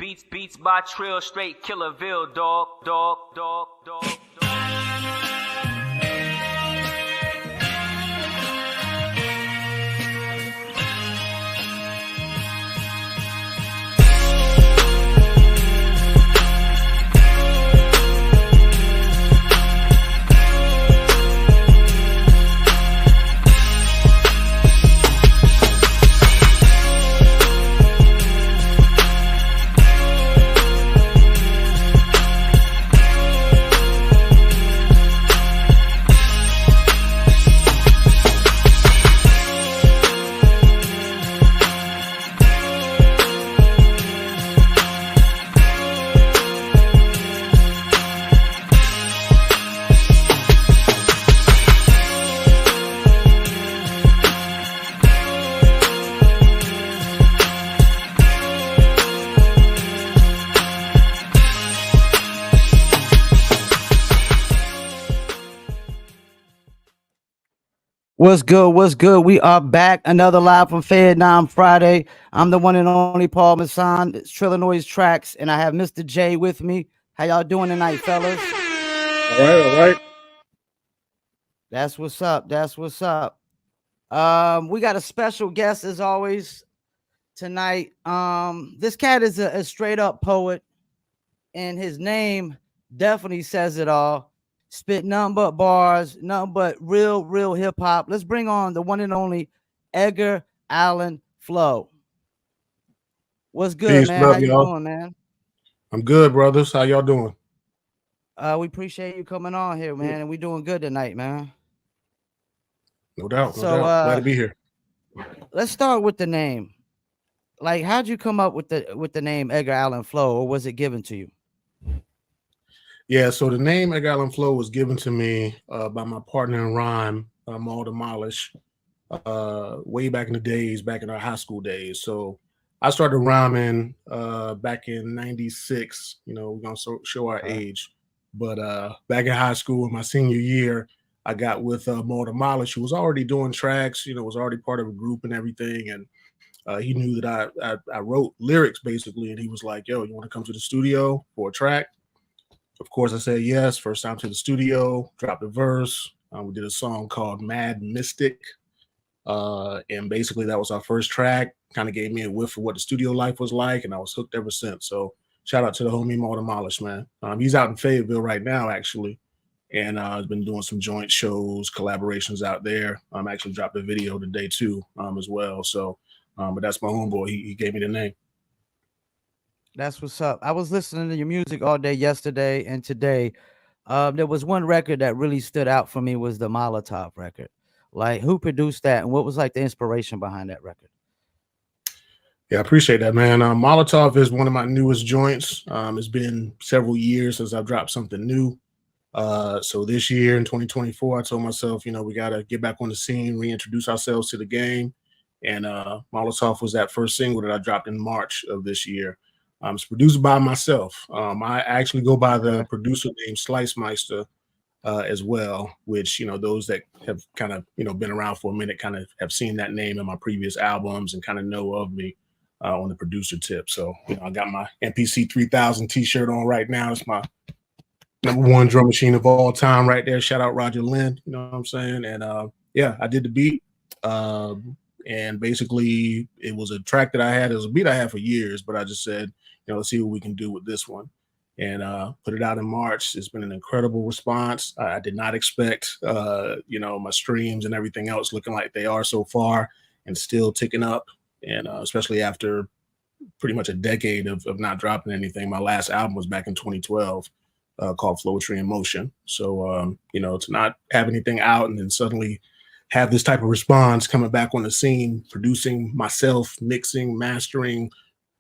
Beats by Trill, straight Killerville, dog. What's good? What's good? We are back. Another live from Fayettenam Friday. I'm the one and only Paul Masson. It's Trillanoyx Trax, and I have Mr. J with me. How y'all doing tonight, fellas? All right. That's what's up. That's what's up. We got a special guest as always tonight. This cat is a straight up poet, and his name definitely says it all. Spit nothing but bars, nothing but real hip hop. Let's bring on the one and only Edgar Allen Floe. What's good, Peace, man? love, How you y'all. doing, man? I'm good, brothers. How y'all doing? We appreciate you coming on here, man. And we doing good tonight, man. No doubt. So, Glad to be here. Let's start with the name. Like, how'd you come up with the name Edgar Allan Floe, or was it given to you? Yeah, so the name Edgar Allan Floe was given to me by my partner in rhyme, Maul Demolish, way back in the days, back in our high school days. So I started rhyming back in '96. You know, we're gonna show our age, but back in high school in my senior year, I got with Maul Demolish, who was already doing tracks. You know, was already part of a group and everything, and he knew that I wrote lyrics basically, and he was like, "Yo, you want to come to the studio for a track?" Of course, I said yes. First time to the studio, dropped a verse. We did a song called Mad Mystic. And basically that was our first track. Kind of gave me a whiff of what the studio life was like, and I was hooked ever since. So shout out to the homie Maul Demolish, man. He's out in Fayetteville right now, actually. And I've been doing some joint shows, collaborations out there. Actually dropped a video today too, as well. So, but that's my homeboy. He gave me the name. That's what's up. I was listening to your music all day yesterday and today. There was one record that really stood out for me was the Molotov record. Like, who produced that, and what was like the inspiration behind that record? Yeah, I appreciate that, man. Molotov is one of my newest joints. It's been several years since I've dropped something new. So this year in 2024, I told myself, you know, we got to get back on the scene, reintroduce ourselves to the game. And Molotov was that first single that I dropped in March of this year. It's produced by myself. I actually go by the producer named Slice Meister as well, which, you know, those that have kind of, you know, been around for a minute kind of have seen that name in my previous albums and kind of know of me on the producer tip. So, you know, I got my MPC 3000 t-shirt on right now. It's my #1 drum machine of all time right there. Shout out Roger Lynn, you know what I'm saying? And yeah, I did the beat. And basically it was a track that I had. It was a beat I had for years, but I just said, you know, let's see what we can do with this one. And put it out in March. It's been an incredible response. I did not expect, you know, my streams and everything else looking like they are so far and still ticking up. And especially after pretty much a decade of not dropping anything. My last album was back in 2012 called Poetry in Motion. So, you know, to not have anything out and then suddenly have this type of response coming back on the scene, producing myself, mixing, mastering,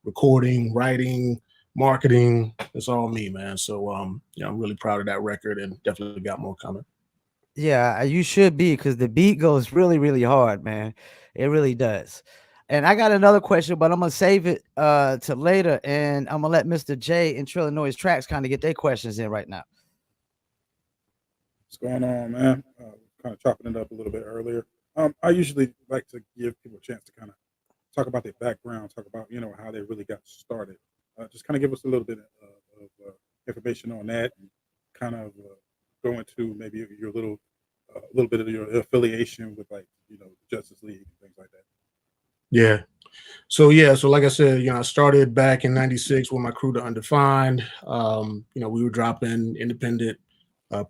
recording, writing, marketing, it's all me, man. So yeah, I'm really proud of that record and definitely got more coming. Yeah, you should be, because the beat goes really hard, man. It really does. And I got another question, but I'm gonna save it to later, and I'm gonna let Mr. J and Trillanoyx Trax kind of get their questions in right now. What's going on, man? Kind of chopping it up a little bit earlier. I usually like to give people a chance to kind of talk about their background, talk about, you know, how they really got started. Just kind of give us a little bit of information on that, and kind of go into maybe your little bit of your affiliation with, like, Justice League and things like that. Yeah. So like I said, I started back in '96 with my crew, The Undefined. We were dropping independent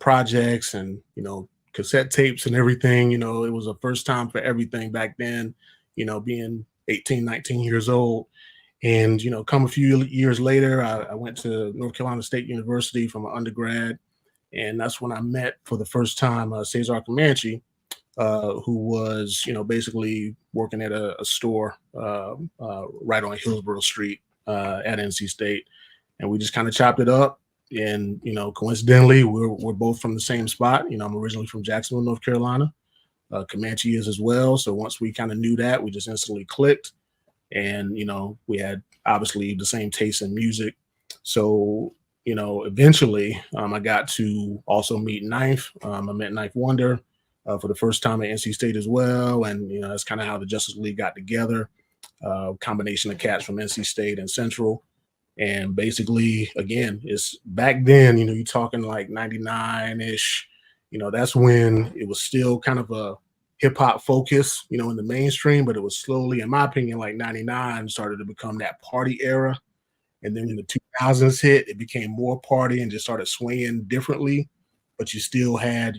projects and cassette tapes and everything. It was a first time for everything back then. Being 18, 19 years old, and come a few years later, I went to North Carolina State University from an undergrad, and that's when I met for the first time Cesar Comanche, who was, basically working at a store right on Hillsborough Street at NC State. And we just kind of chopped it up. And, coincidentally, we're both from the same spot. I'm originally from Jacksonville, North Carolina. Comanche is as well. So once we kind of knew that, we just instantly clicked. And, we had obviously the same taste in music. So, eventually I got to also meet Knife. I met Knife Wonder for the first time at NC State as well. And, that's kind of how the Justice League got together. Combination of cats from NC State and Central. And basically, again, it's back then, you're talking like 99-ish. That's when it was still kind of a hip hop focus, in the mainstream, but it was slowly, in my opinion, like 99 started to become that party era. And then when the 2000s hit, it became more party and just started swinging differently. But you still had,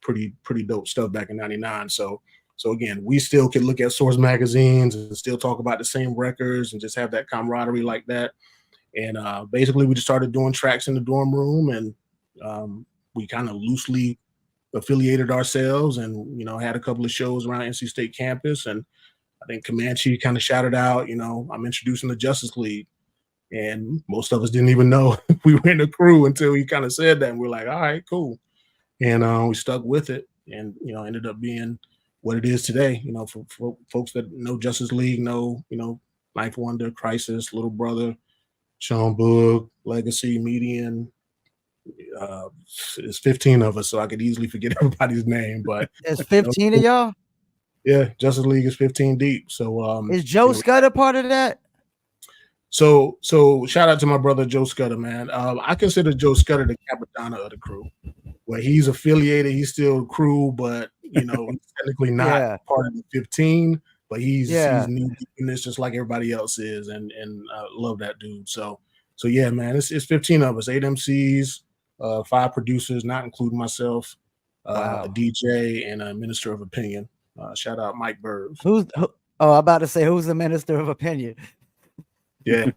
pretty dope stuff back in 99. So again, we still could look at Source magazines and still talk about the same records and just have that camaraderie like that. And basically, we just started doing tracks in the dorm room, and we kind of loosely affiliated ourselves, and had a couple of shows around NC State campus. And I think Comanche kind of shouted out, I'm introducing the Justice League, and most of us didn't even know we were in the crew until he kind of said that. And we're like, all right, cool, and we stuck with it, and ended up being what it is today. For folks that know Justice League, know Knife Wonder, Crisis, Little Brother, Sean Boog, Legacy, Median. It's 15 of us, so I could easily forget everybody's name. But there's 15 of y'all. Yeah, Justice League is 15 deep. So is Joe Scudder part of that? So shout out to my brother Joe Scudder, man. I consider Joe Scudder the Capitana of the crew. Where he's affiliated, he's still crew, but he's technically not part of the 15. But he's knee deep in this just like everybody else is, and I love that dude. So yeah, man, it's 15 of us, 8 MCs, 5 producers, not including myself, a DJ, and a minister of opinion. Shout out Mike Burbs. I'm about to say, who's the minister of opinion? Yeah.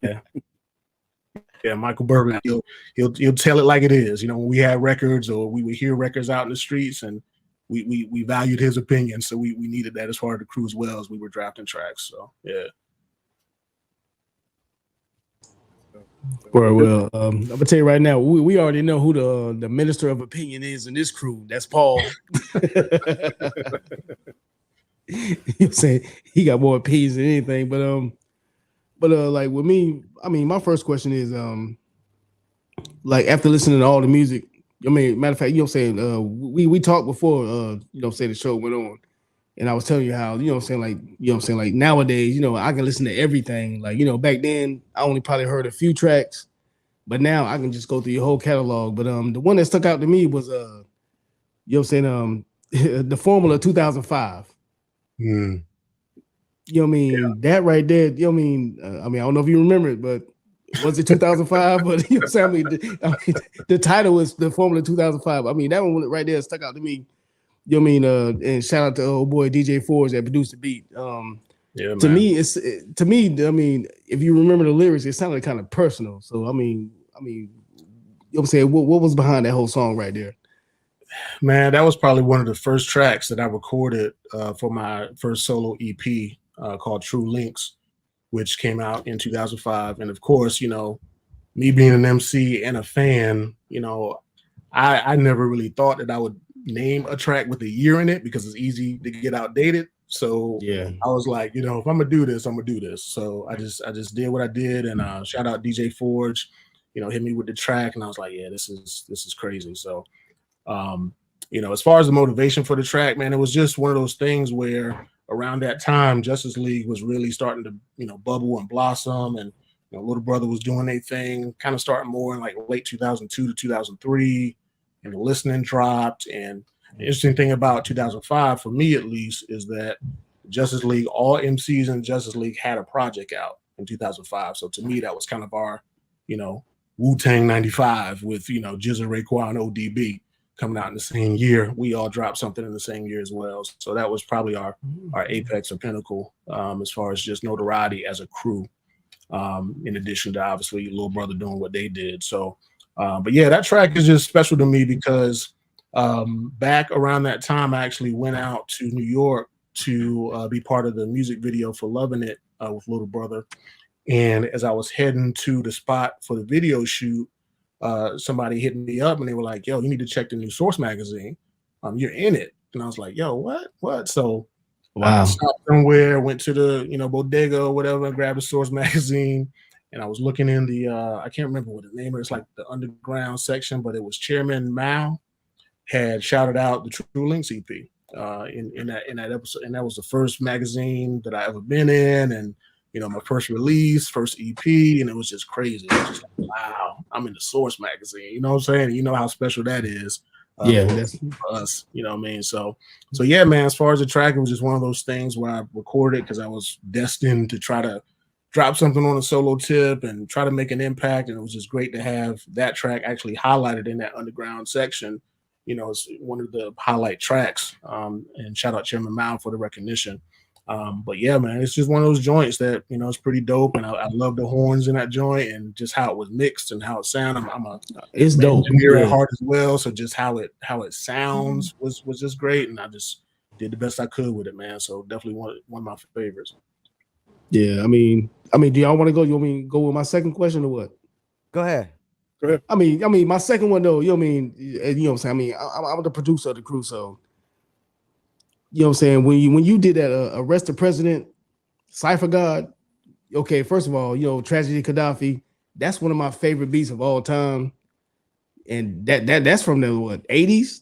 Yeah, Michael Bourbon, he'll tell it like it is. When we had records or we would hear records out in the streets, and we valued his opinion, so we needed that as part of the crew as well as we were drafting tracks. So yeah. Well, I'm gonna tell you right now, we already know who the minister of opinion is in this crew. That's Paul. You say he got more opinions than anything, but like with me, I mean, my first question is, like after listening to all the music, I mean, matter of fact, we talked before, the show went on, and I was telling you how, like nowadays, I can listen to everything. Like, back then I only probably heard a few tracks, but now I can just go through your whole catalog. But the one that stuck out to me was the Formula 2005. Mm. That right there, I don't know if you remember it, but was it 2005? But the title is the Formula 2005. I mean, that one right there stuck out to me. And shout out to old boy DJ Forge that produced the beat. To me, if you remember the lyrics, it sounded kind of personal. So what was behind that whole song right there? Man, that was probably one of the first tracks that I recorded for my first solo EP called Trillanoyx, which came out in 2005. And of course, me being an MC and a fan, I never really thought that I would name a track with a year in it because it's easy to get outdated. So yeah, I was like, if I'm gonna do this, I'm gonna do this. So I just did what I did, and shout out DJ Forge, hit me with the track, and I was like, yeah, this is crazy. So as far as the motivation for the track, man, it was just one of those things where around that time, Justice League was really starting to, bubble and blossom. And, Little Brother was doing a thing, kind of starting more in like late 2002 to 2003, and the listening dropped. And the interesting thing about 2005, for me at least, is that Justice League, all MCs in Justice League had a project out in 2005. So to me, that was kind of our, Wu-Tang 95 with, Jizza, Raekwon, ODB coming out in the same year. We all dropped something in the same year as well. So that was probably our apex or pinnacle as far as just notoriety as a crew. In addition to obviously Little Brother doing what they did. So, but yeah, that track is just special to me because back around that time, I actually went out to New York to be part of the music video for Loving It with Little Brother. And as I was heading to the spot for the video shoot, somebody hit me up and they were like, yo, you need to check the new Source magazine. You're in it. And I was like, yo, what? So I stopped somewhere, went to the, bodega or whatever, and grabbed the Source magazine. And I was looking in the, I can't remember what the name is, it's like the underground section, but it was Chairman Mao had shouted out the Trillanoyx EP in that episode. And that was the first magazine that I ever been in. And, my first release, first EP, and it was just crazy. It was just like, wow, I'm in the Source magazine. You know what I'm saying? You know how special that is. That's for us, you know what I mean? So yeah, man, as far as the track, it was just one of those things where I recorded because I was destined to try to drop something on a solo tip and try to make an impact. And it was just great to have that track actually highlighted in that underground section. It's one of the highlight tracks. And shout out Chairman Mao for the recognition. But yeah, man, it's just one of those joints that, it's pretty dope. And I love the horns in that joint and just how it was mixed and how it sounded. It's dope. Engineer at heart as well. So just how it sounds was just great. And I just did the best I could with it, man. So definitely one of my favorites. Yeah. I mean, do y'all want to go? You want me to go with my second question or what? Go ahead. I mean, my second one though, what I'm saying? I mean, I'm the producer of the crew, so you know what I'm saying? When you did that Arrest the President, Cypher God, okay, first of all, Tragedy Gaddafi, that's one of my favorite beats of all time. And that's from the 80s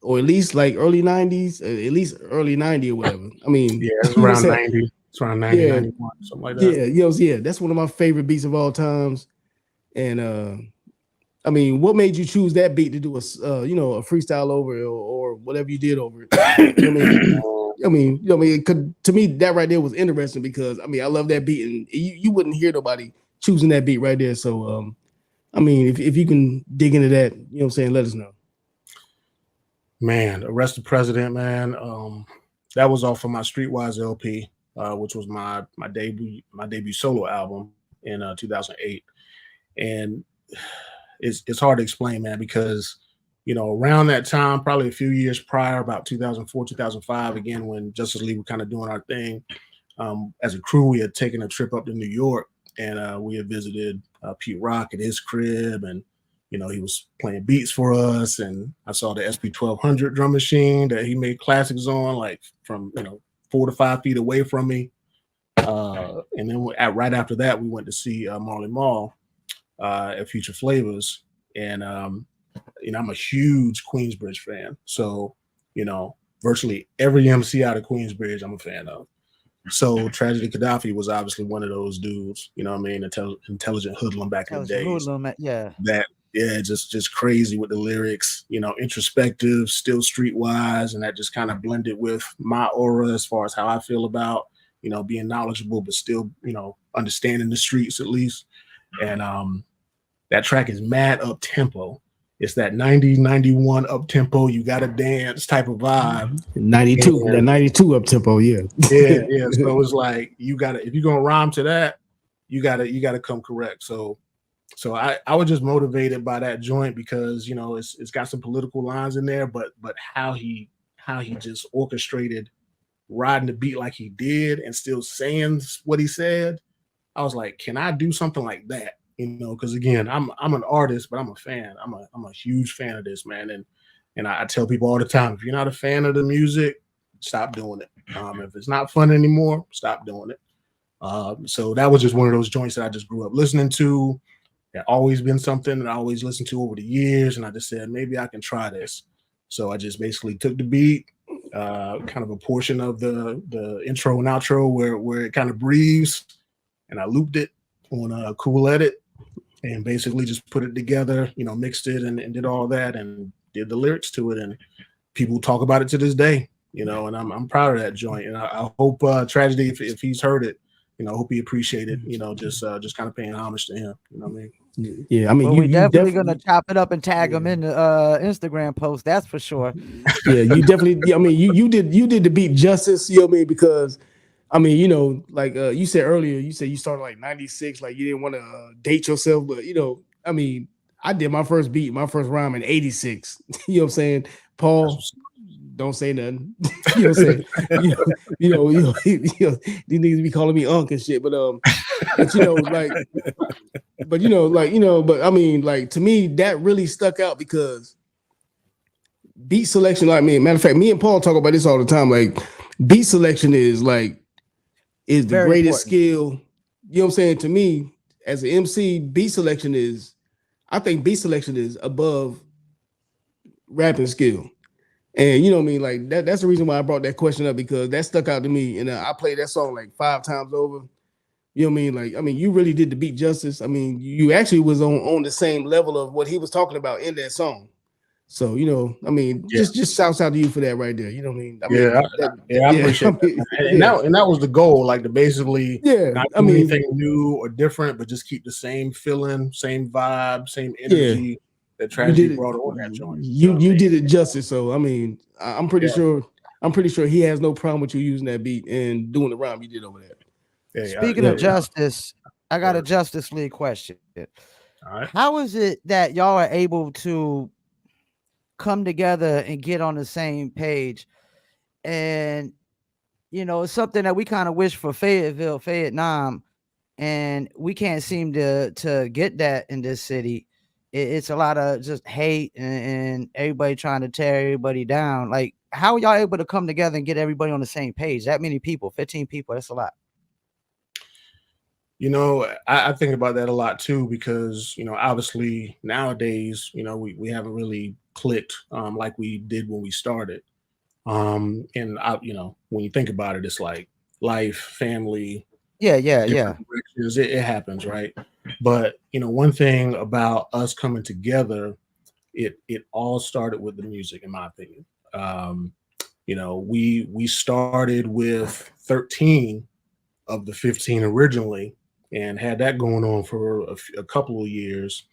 or at least like early 90s, at least early 90 or whatever. I mean, yeah, it's around 90. It's around 90, 91, something like that. Yeah, that's one of my favorite beats of all times. And I mean, what made you choose that beat to do a freestyle over it or whatever you did over it? I mean, to me, that right there was interesting because I love that beat, and you wouldn't hear nobody choosing that beat right there. So, I mean, if you can dig into that, let us know. Man, Arrest the President, man. That was off of my Streetwise LP, which was my debut solo album in 2008, and it's hard to explain, man, because around that time, probably a few years prior, about 2004, 2005, again, when Justice League were kind of doing our thing, as a crew, we had taken a trip up to New York, and we had visited Pete Rock at his crib, and he was playing beats for us, and I saw the SP1200 drum machine that he made classics on, like from 4 to 5 feet away from me, and then right after that, we went to see Marley Marl at Future Flavors, and I'm a huge Queensbridge fan, so virtually every MC out of Queensbridge I'm a fan of. So Tragedy Gaddafi was obviously one of those dudes, intelligent hoodlum back in the days. Hoodlum, yeah. Just crazy with the lyrics, introspective, still streetwise, and that just kind of blended with my aura as far as how I feel about being knowledgeable, but still understanding the streets at least. And that track is mad up tempo. It's that 90, 91 up tempo. You got to dance type of vibe. 92, that 92 up tempo, yeah. yeah. So it's like if you're gonna rhyme to that, you gotta come correct. So I was just motivated by that joint because it's got some political lines in there, but how he just orchestrated riding the beat like he did and still saying what he said. I was like, can I do something like that? Because again, I'm an artist, but I'm a fan. I'm a huge fan of this, man. And I tell people all the time, if you're not a fan of the music, stop doing it. If it's not fun anymore, stop doing it. So that was just one of those joints that I just grew up listening to. It always been something that I always listened to over the years, and I just said maybe I can try this. So I just basically took the beat, kind of a portion of the intro and outro where it kind of breathes, and I looped it, on a Cool Edit, and basically just put it together, mixed it and did all that and did the lyrics to it, and people talk about it to this day, and I'm proud of that joint, and I hope Tragedy, if he's heard it, hope he appreciated, just kind of paying homage to him. You know what I mean? Yeah, I mean, Well, we you definitely definitely gonna chop it up and tag him in the Instagram post. That's for sure. yeah, you definitely. Yeah, I mean, you did the beat justice. You know what I mean? Because I mean, like you said earlier, you said you started like '96, like you didn't want to date yourself, but I mean, I did my first beat, my first rhyme in '86. You know what I'm saying? Paul, don't say nothing. You know what I'm saying? These niggas be calling me Unc and shit, but like, but I mean, like to me, that really stuck out because beat selection, like matter of fact, me and Paul talk about this all the time. Like beat selection is the Very greatest important. skill. You know what I'm saying? To me, as an MC, beat selection is, I think beat selection is above rapping skill. And you know what I mean? Like that's the reason why I brought that question up, because that stuck out to me. And I played that song like 5 times over. You know what I mean? Like, I mean, you really did the beat justice. I mean, you actually was on the same level of what he was talking about in that song. So, I mean, Yeah. just shouts out to you for that right there. You know what I mean? I appreciate that. And that was the goal, like to basically not do anything new or different, but just keep the same feeling, same vibe, same energy that Tragedy brought on that joint. You did it justice. So I mean, I'm pretty sure he has no problem with you using that beat and doing the rhyme you did over there. Speaking of justice, I got a Justice League question. All right. How is it that y'all are able to come together and get on the same page? And it's something that we kind of wish for Fayetteville, Fayettenam, and we can't seem to get that in this city. It's a lot of just hate and everybody trying to tear everybody down. Like, how are y'all able to come together and get everybody on the same page? That many people, 15 people, that's a lot. I think about that a lot too, because, obviously nowadays, we haven't really clicked like we did when we started. And when you think about it, it's like life, family, Yeah. directions, it happens, right? But one thing about us coming together, it all started with the music, in my opinion. We started with 13 of the 15 originally, and had that going on for a couple of years.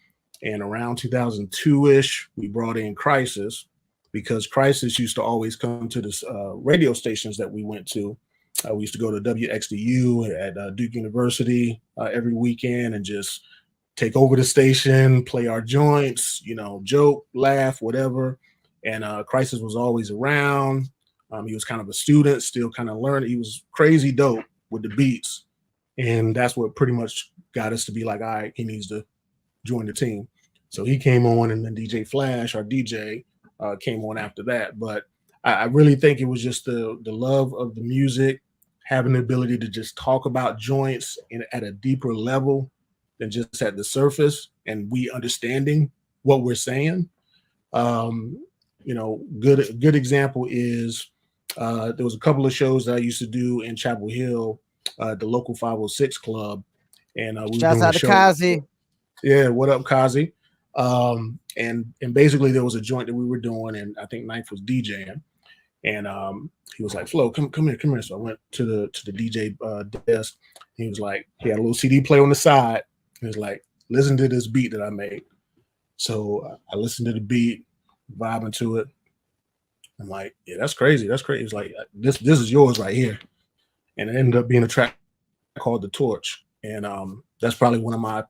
And around 2002-ish, we brought in Crisis, because Crisis used to always come to the radio stations that we went to. We used to go to WXDU at Duke University every weekend and just take over the station, play our joints, joke, laugh, whatever. And Crisis was always around. He was kind of a student, still kind of learning. He was crazy dope with the beats. And that's what pretty much got us to be like, all right, he needs to join the team. So he came on, and then DJ Flash, our DJ, came on after that. But I really think it was just the love of the music, having the ability to just talk about joints at a deeper level than just at the surface, and we understanding what we're saying. Good example is there was a couple of shows that I used to do in Chapel Hill, the local 506 club, and we shouts out to Kazi. Yeah, what up, Kazi? And basically there was a joint that we were doing, and I think Ninth was DJing, and he was like, "Floe, come here." So I went to the DJ desk. He was like, he had a little CD player on the side. He was like, "Listen to this beat that I made." So I listened to the beat, vibing to it. I'm like, "Yeah, that's crazy. That's crazy." He's like, "This is yours right here," and it ended up being a track called "The Torch," and that's probably one of my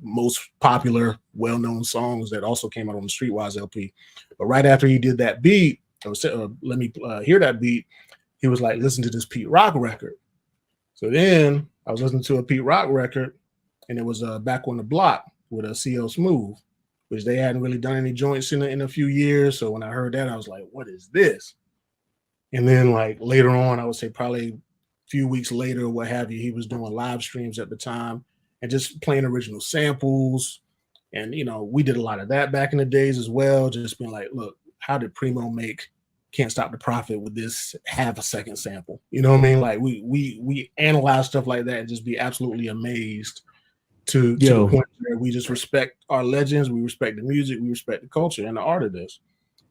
most popular, well-known songs that also came out on the Streetwise LP. But right after he did that beat, let me hear that beat, he was like, "Listen to this Pete Rock record." So then I was listening to a Pete Rock record, and it was Back on the Block with a CL Smooth, which they hadn't really done any joints in a few years. So when I heard that, I was like, "What is this?" And then like later on, I would say probably a few weeks later, what have you, he was doing live streams at the time and just playing original samples. And, we did a lot of that back in the days as well. Just being like, look, how did Primo make Can't Stop the Prophet with this half a second sample. You know what I mean? Like we analyze stuff like that and just be absolutely amazed to the point where we just respect our legends, we respect the music, we respect the culture and the art of this.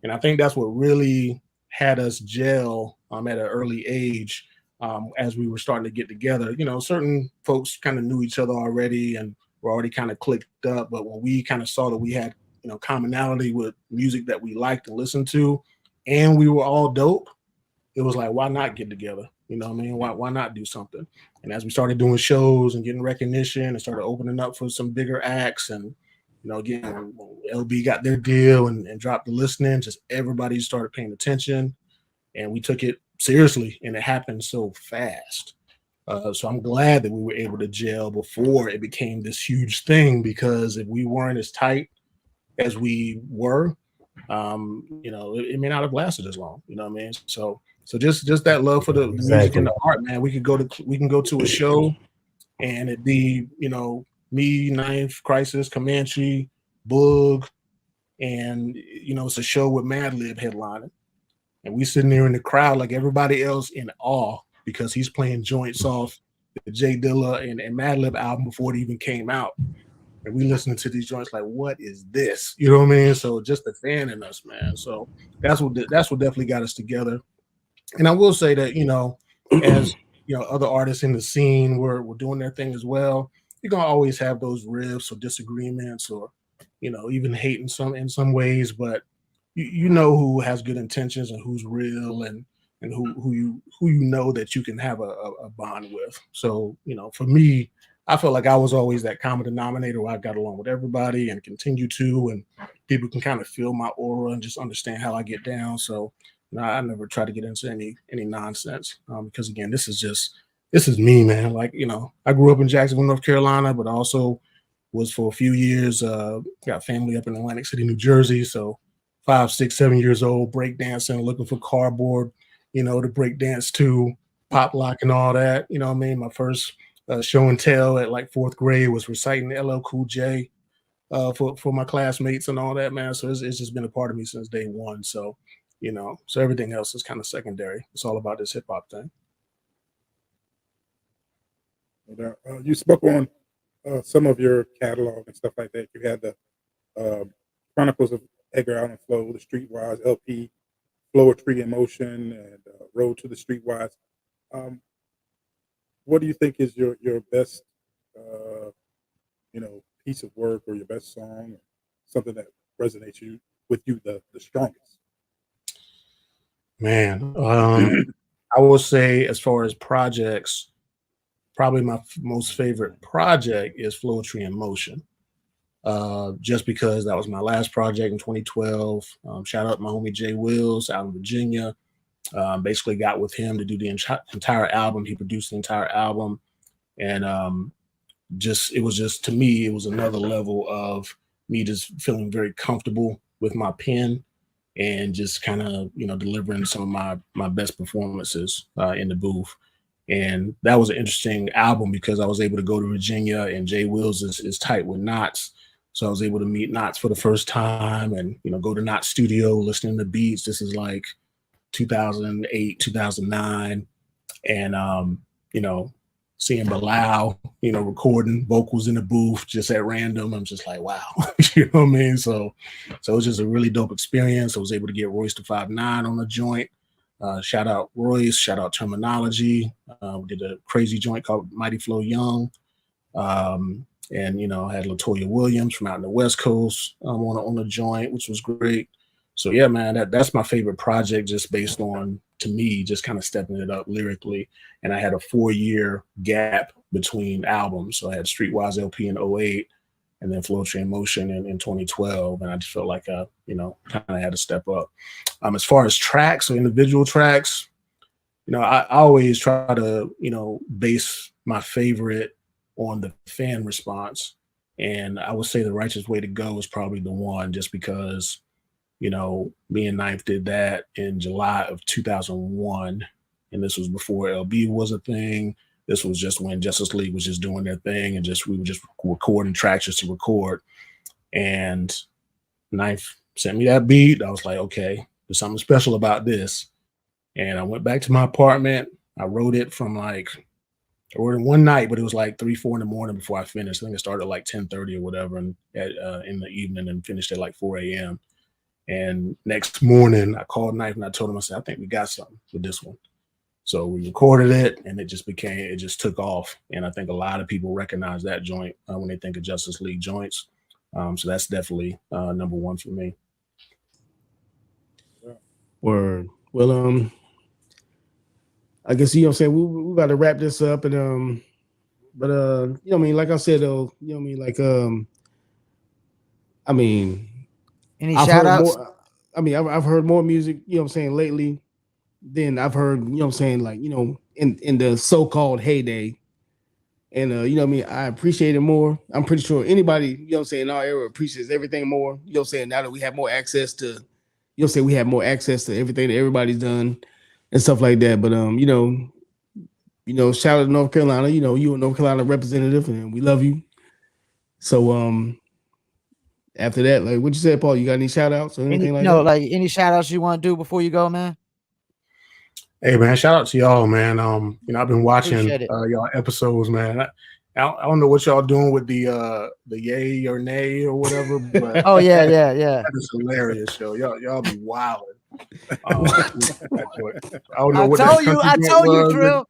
And I think that's what really had us gel at an early age, as we were starting to get together. You know, certain folks kind of knew each other already and were already kind of clicked up. But when we kind of saw that we had, you know, commonality with music that we liked to listen to, and we were all dope, it was like, why not get together? You know what I mean? Why not do something? And as we started doing shows and getting recognition and started opening up for some bigger acts, and you know, again, LB got their deal and dropped the listening, just everybody started paying attention, and we took it seriously, and it happened so fast. So I'm glad that we were able to gel before it became this huge thing, because if we weren't as tight as we were, you know, it may not have lasted as long. You know what I mean? So just that love for the music and the art, man. We can go to a show, and it be, you know, me, Ninth, Crisis, Comanche, Boog, and you know, it's a show with Madlib headlining, and we sitting there in the crowd like everybody else in awe, because he's playing joints off the J Dilla and Madlib album before it even came out. And we listening to these joints like, what is this? You know what I mean? So just the fan in us, man. So that's what definitely got us together. And I will say that, you know, as you know, other artists in the scene were doing their thing as well. You're gonna always have those rifts or disagreements, or you know, even hate in some ways. But you know who has good intentions and who's real, and who you know that you can have a bond with. So you know, for me, I felt like I was always that common denominator where I got along with everybody and continue to, and people can kind of feel my aura and just understand how I get down. So I never try to get into any nonsense, because again, this is me, man. Like, you know, I grew up in Jacksonville, North Carolina, but also was for a few years, got family up in Atlantic City, New Jersey. So 5, 6, 7 years old, breakdancing, looking for cardboard, you know, to break dance to, pop lock and all that. You know what I mean? My first show and tell at like 4th grade was reciting LL Cool J for my classmates and all that, man. So it's just been a part of me since day one. So, you know, so everything else is kind of secondary. It's all about this hip hop thing. You spoke on some of your catalog and stuff like that. You had the Chronicles of Edgar Allan Floe, the Streetwise LP, Floetry in Motion, and Road to the Streetwise. What do you think is your best, you know, piece of work, or your best song, or something that resonates with you the strongest? Man, I will say, as far as projects, probably my most favorite project is Floetry in Motion. Just because that was my last project in 2012. Shout out my homie Jay Wills out in Virginia. Basically got with him to do the entire album. He produced the entire album, and it was to me, it was another level of me just feeling very comfortable with my pen, and just kind of, you know, delivering some of my best performances in the booth. And that was an interesting album because I was able to go to Virginia, and Jay Wills is tight with Knots. So I was able to meet Knots for the first time, and, you know, go to Knots studio, listening to beats. This is like 2008, 2009. And, you know, seeing Bilal, you know, recording vocals in the booth just at random. I'm just like, wow, you know what I mean? So it was just a really dope experience. I was able to get Royce da 5'9" on the joint. Shout out Royce, shout out Terminology. We did a crazy joint called Mighty Flow Young. And, you know, I had LaToya Williams from out in the West Coast on the joint, which was great. So yeah, man, that's my favorite project, just based on, to me, just kind of stepping it up lyrically. And I had a 4-year gap between albums. So I had Streetwise LP in 2008, and then Floetry in Motion in 2012. And I just felt like you know, kind of had to step up. As far as tracks or individual tracks, you know, I always try to, you know, base my favorite on the fan response. And I would say The Righteous Way to Go is probably the one, just because, you know, me and Ninth did that in July of 2001. And this was before LB was a thing. This was just when Justice League was just doing their thing, and we were just recording tracks just to record. And Ninth sent me that beat. I was like, okay, there's something special about this. And I went back to my apartment. I wrote it from I wrote it one night, but it was like 3, 4 in the morning before I finished. I think it started at like 10:30 or whatever, and in the evening, and finished at like 4 a.m. And next morning, I called Knife and I told him, I said, I think we got something with this one. So we recorded it, and it just took off. And I think a lot of people recognize that joint when they think of Justice League joints. So that's definitely number one for me. Word. Well, I guess, you know what I'm saying, we got to wrap this up, and but you know what I mean, like I said though, you know what I mean, like I mean, Any shout outs? I've heard more music, you know what I'm saying, lately than I've heard, you know what I'm saying, like, you know, in the so-called heyday. And you know what I mean, I appreciate it more. I'm pretty sure anybody, you know what I'm saying, in our era appreciates everything more. You know what I'm saying, now that we have more access to, you know what I'm saying, we have more access to everything that everybody's done and stuff like that. But you know, shout out to North Carolina. You know, you a North Carolina representative, and we love you. So after that, like what you said, Paul, you got any shout outs or anything like that? Like any shout outs you want to do before you go, man? Hey man, shout out to y'all, man. You know, I've been watching y'all episodes, man. I don't know what y'all doing with the yay or nay or whatever, but oh yeah. That is hilarious, yo. Y'all be wilding. I don't know what I told you, Trill.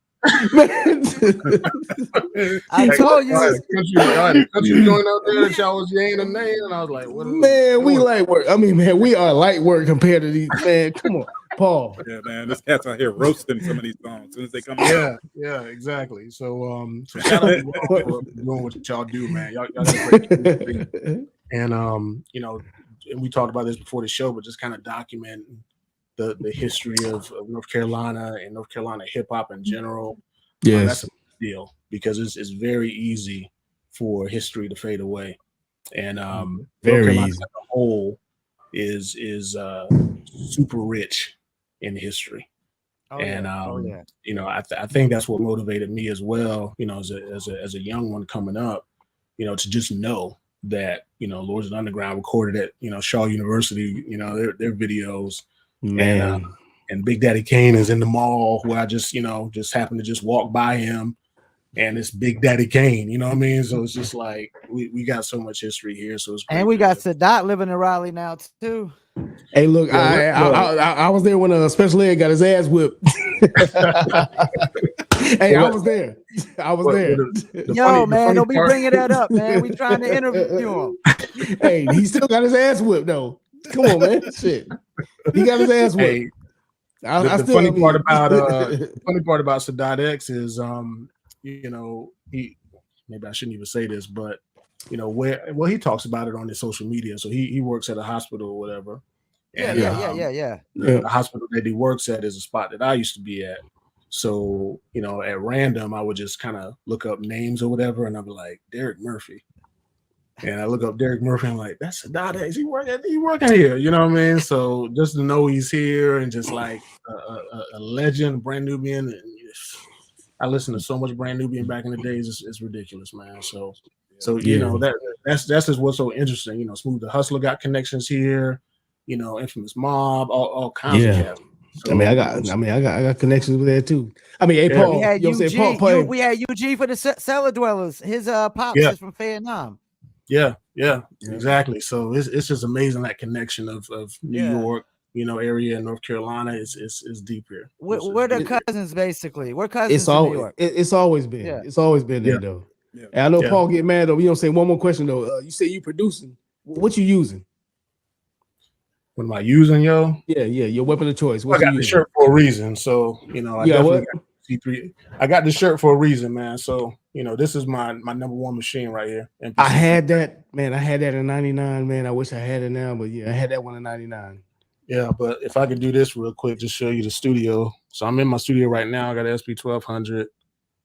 I told you. Y'all had a country joint out there that y'all was yaying and naying, and I was like, what man, we light work. I mean, man, we are light work compared to these, man. Come on, Paul. Yeah, man, this cat's out here roasting some of these songs as soon as they come out. Yeah, exactly. So shout out to y'all for doing what y'all do, man. Y'all got a great thing. And you know, and we talked about this before the show, but just kind of document the history of North Carolina and North Carolina hip hop in general. Yes, that's a big deal because it's very easy for history to fade away, and North Carolina as a whole is super rich in history. You know, I think that's what motivated me as well. You know, as a young one coming up, you know, to just know that, you know, Lords of the Underground recorded at, you know, Shaw University, you know, their videos. Man. And Big Daddy Kane is in the mall where I just happened to just walk by him, and it's Big Daddy Kane, you know what I mean? So it's just like we got so much history here. So it's great. And we got Sadat living in Raleigh now too. Hey, look, I was there when Special Ed got his ass whipped. Hey, I was there. Yo, man, don't be bringing that up, man. We trying to interview him. Hey, he still got his ass whipped though. Come on, man. Shit. He got his ass whipped. Hey, the funny part about Trillanoyx is you know, maybe I shouldn't even say this, but you know, he talks about it on his social media. So he works at a hospital or whatever. And, yeah. The hospital that he works at is a spot that I used to be at. So, you know, at random, I would just kind of look up names or whatever, and I'd be like, Derek Murphy. And I look up Derek Murphy, and I'm like, that's Trillanoyx. He working here, you know what I mean? So just to know he's here and just like a legend, brand Nubian. And I listened to so much brand Nubian back in the days. It's ridiculous, man. So you know, that's just what's so interesting. You know, Smooth the Hustler got connections here. You know, Infamous Mob, all kinds of cats. So, I got connections with that too. I mean, hey, Paul, we had UG, we had UG for the cellar dwellers. His pops is from Fayettenam. Yeah, exactly. So it's just amazing, that connection of New York, you know, area in North Carolina is deep here. We're the cousins, basically. We're cousins in New York. It's always been. Yeah. It's always been there though. Yeah. And I know Paul get mad though. You know, say one more question though. You say you producing. What you using? What am I using, yo? Yeah, your weapon of choice. I got the shirt for a reason. So, you know, I definitely got C3. I got the shirt for a reason, man. So, you know, this is my number one machine right here. NPC. I had that, man. I had that in 99, man. I wish I had it now, but yeah, I had that one in 99. Yeah, but if I could do this real quick, just show you the studio. So I'm in my studio right now. I got an SP1200,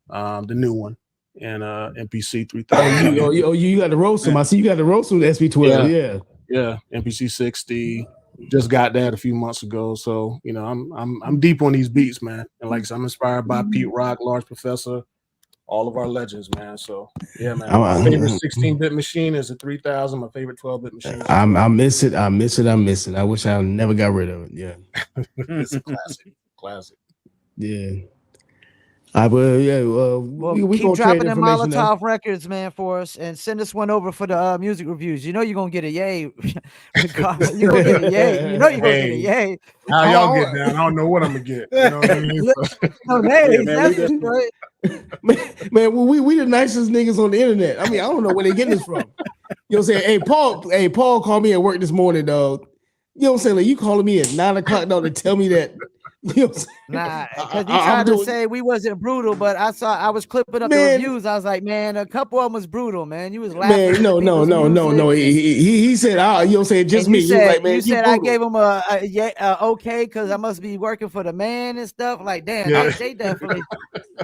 the new one, and MPC 3000. You got the roast. I see you got the roast with SP12. Yeah, MPC 60. Just got that a few months ago. So, you know, I'm deep on these beats, man. And like I said, I'm inspired by Pete Rock, Large Professor. all of our legends, man. So yeah, man. My favorite 16-bit machine is a 3000. My favorite 12-bit machine. I miss it. I miss it. I miss it. I wish I never got rid of it. Yeah, it's a classic. Classic. Yeah. I will. Yeah. We keep gonna trade dropping the information now. Molotov records, man, for us, and send us one over for the music reviews. You know you're gonna get a yay. You're gonna get a yay. You know you're gonna get a yay. How y'all get down? I don't know what I'm gonna get. You know what I mean? No, nays, man, that's right. Man, we the nicest niggas on the internet. I mean, I don't know where they getting this from. You know what I'm saying? Hey, Paul called me at work this morning, dog. You know what I'm saying? Like, you calling me at 9 o'clock, dog, to tell me that. You know what I'm saying? Nah, because you tried to say we wasn't brutal, but I was clipping up the reviews. I was like, man, a couple of them was brutal, man. You was laughing. Man, no. He said, you know what I'm saying? Just me. You He was like, man, you said brutal. I gave him a okay because I must be working for the man and stuff. Like, damn, they definitely.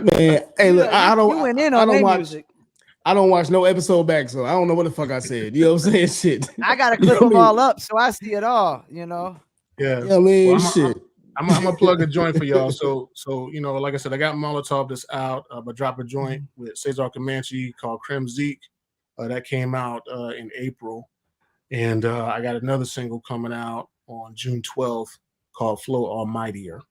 Man, hey, look, I don't. You went in on their music. I don't watch no episode back, so I don't know what the fuck I said. You know what I'm saying? Shit. I gotta clip them all up so I see it all. You know. Yeah. I mean, shit. I'm gonna plug a joint for y'all. So you know, like I said, I got Molotov that's out. But drop a joint with Cesar Comanche called Creme Zeke. That came out in April, and I got another single coming out on June 12th called Floe Almightier.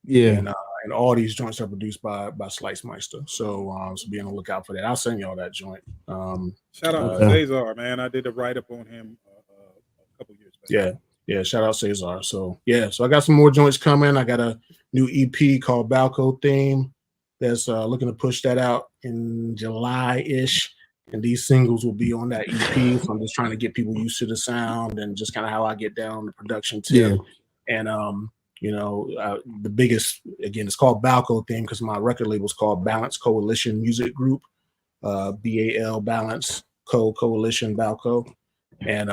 Yeah. And all these joints are produced by Slice Meister. So be on the lookout for that. I'll send y'all that joint. Shout out to Cesar, man. I did a write up on him a couple years back. Yeah, shout out Cesar. So I got some more joints coming. I got a new EP called Balco Theme that's looking to push that out in July-ish. And these singles will be on that EP. So I'm just trying to get people used to the sound and just kind of how I get down the production tip. Yeah. And you know, the biggest, again, it's called Balco Theme because my record label is called Balance Coalition Music Group, BAL Balance Coalition Balco, and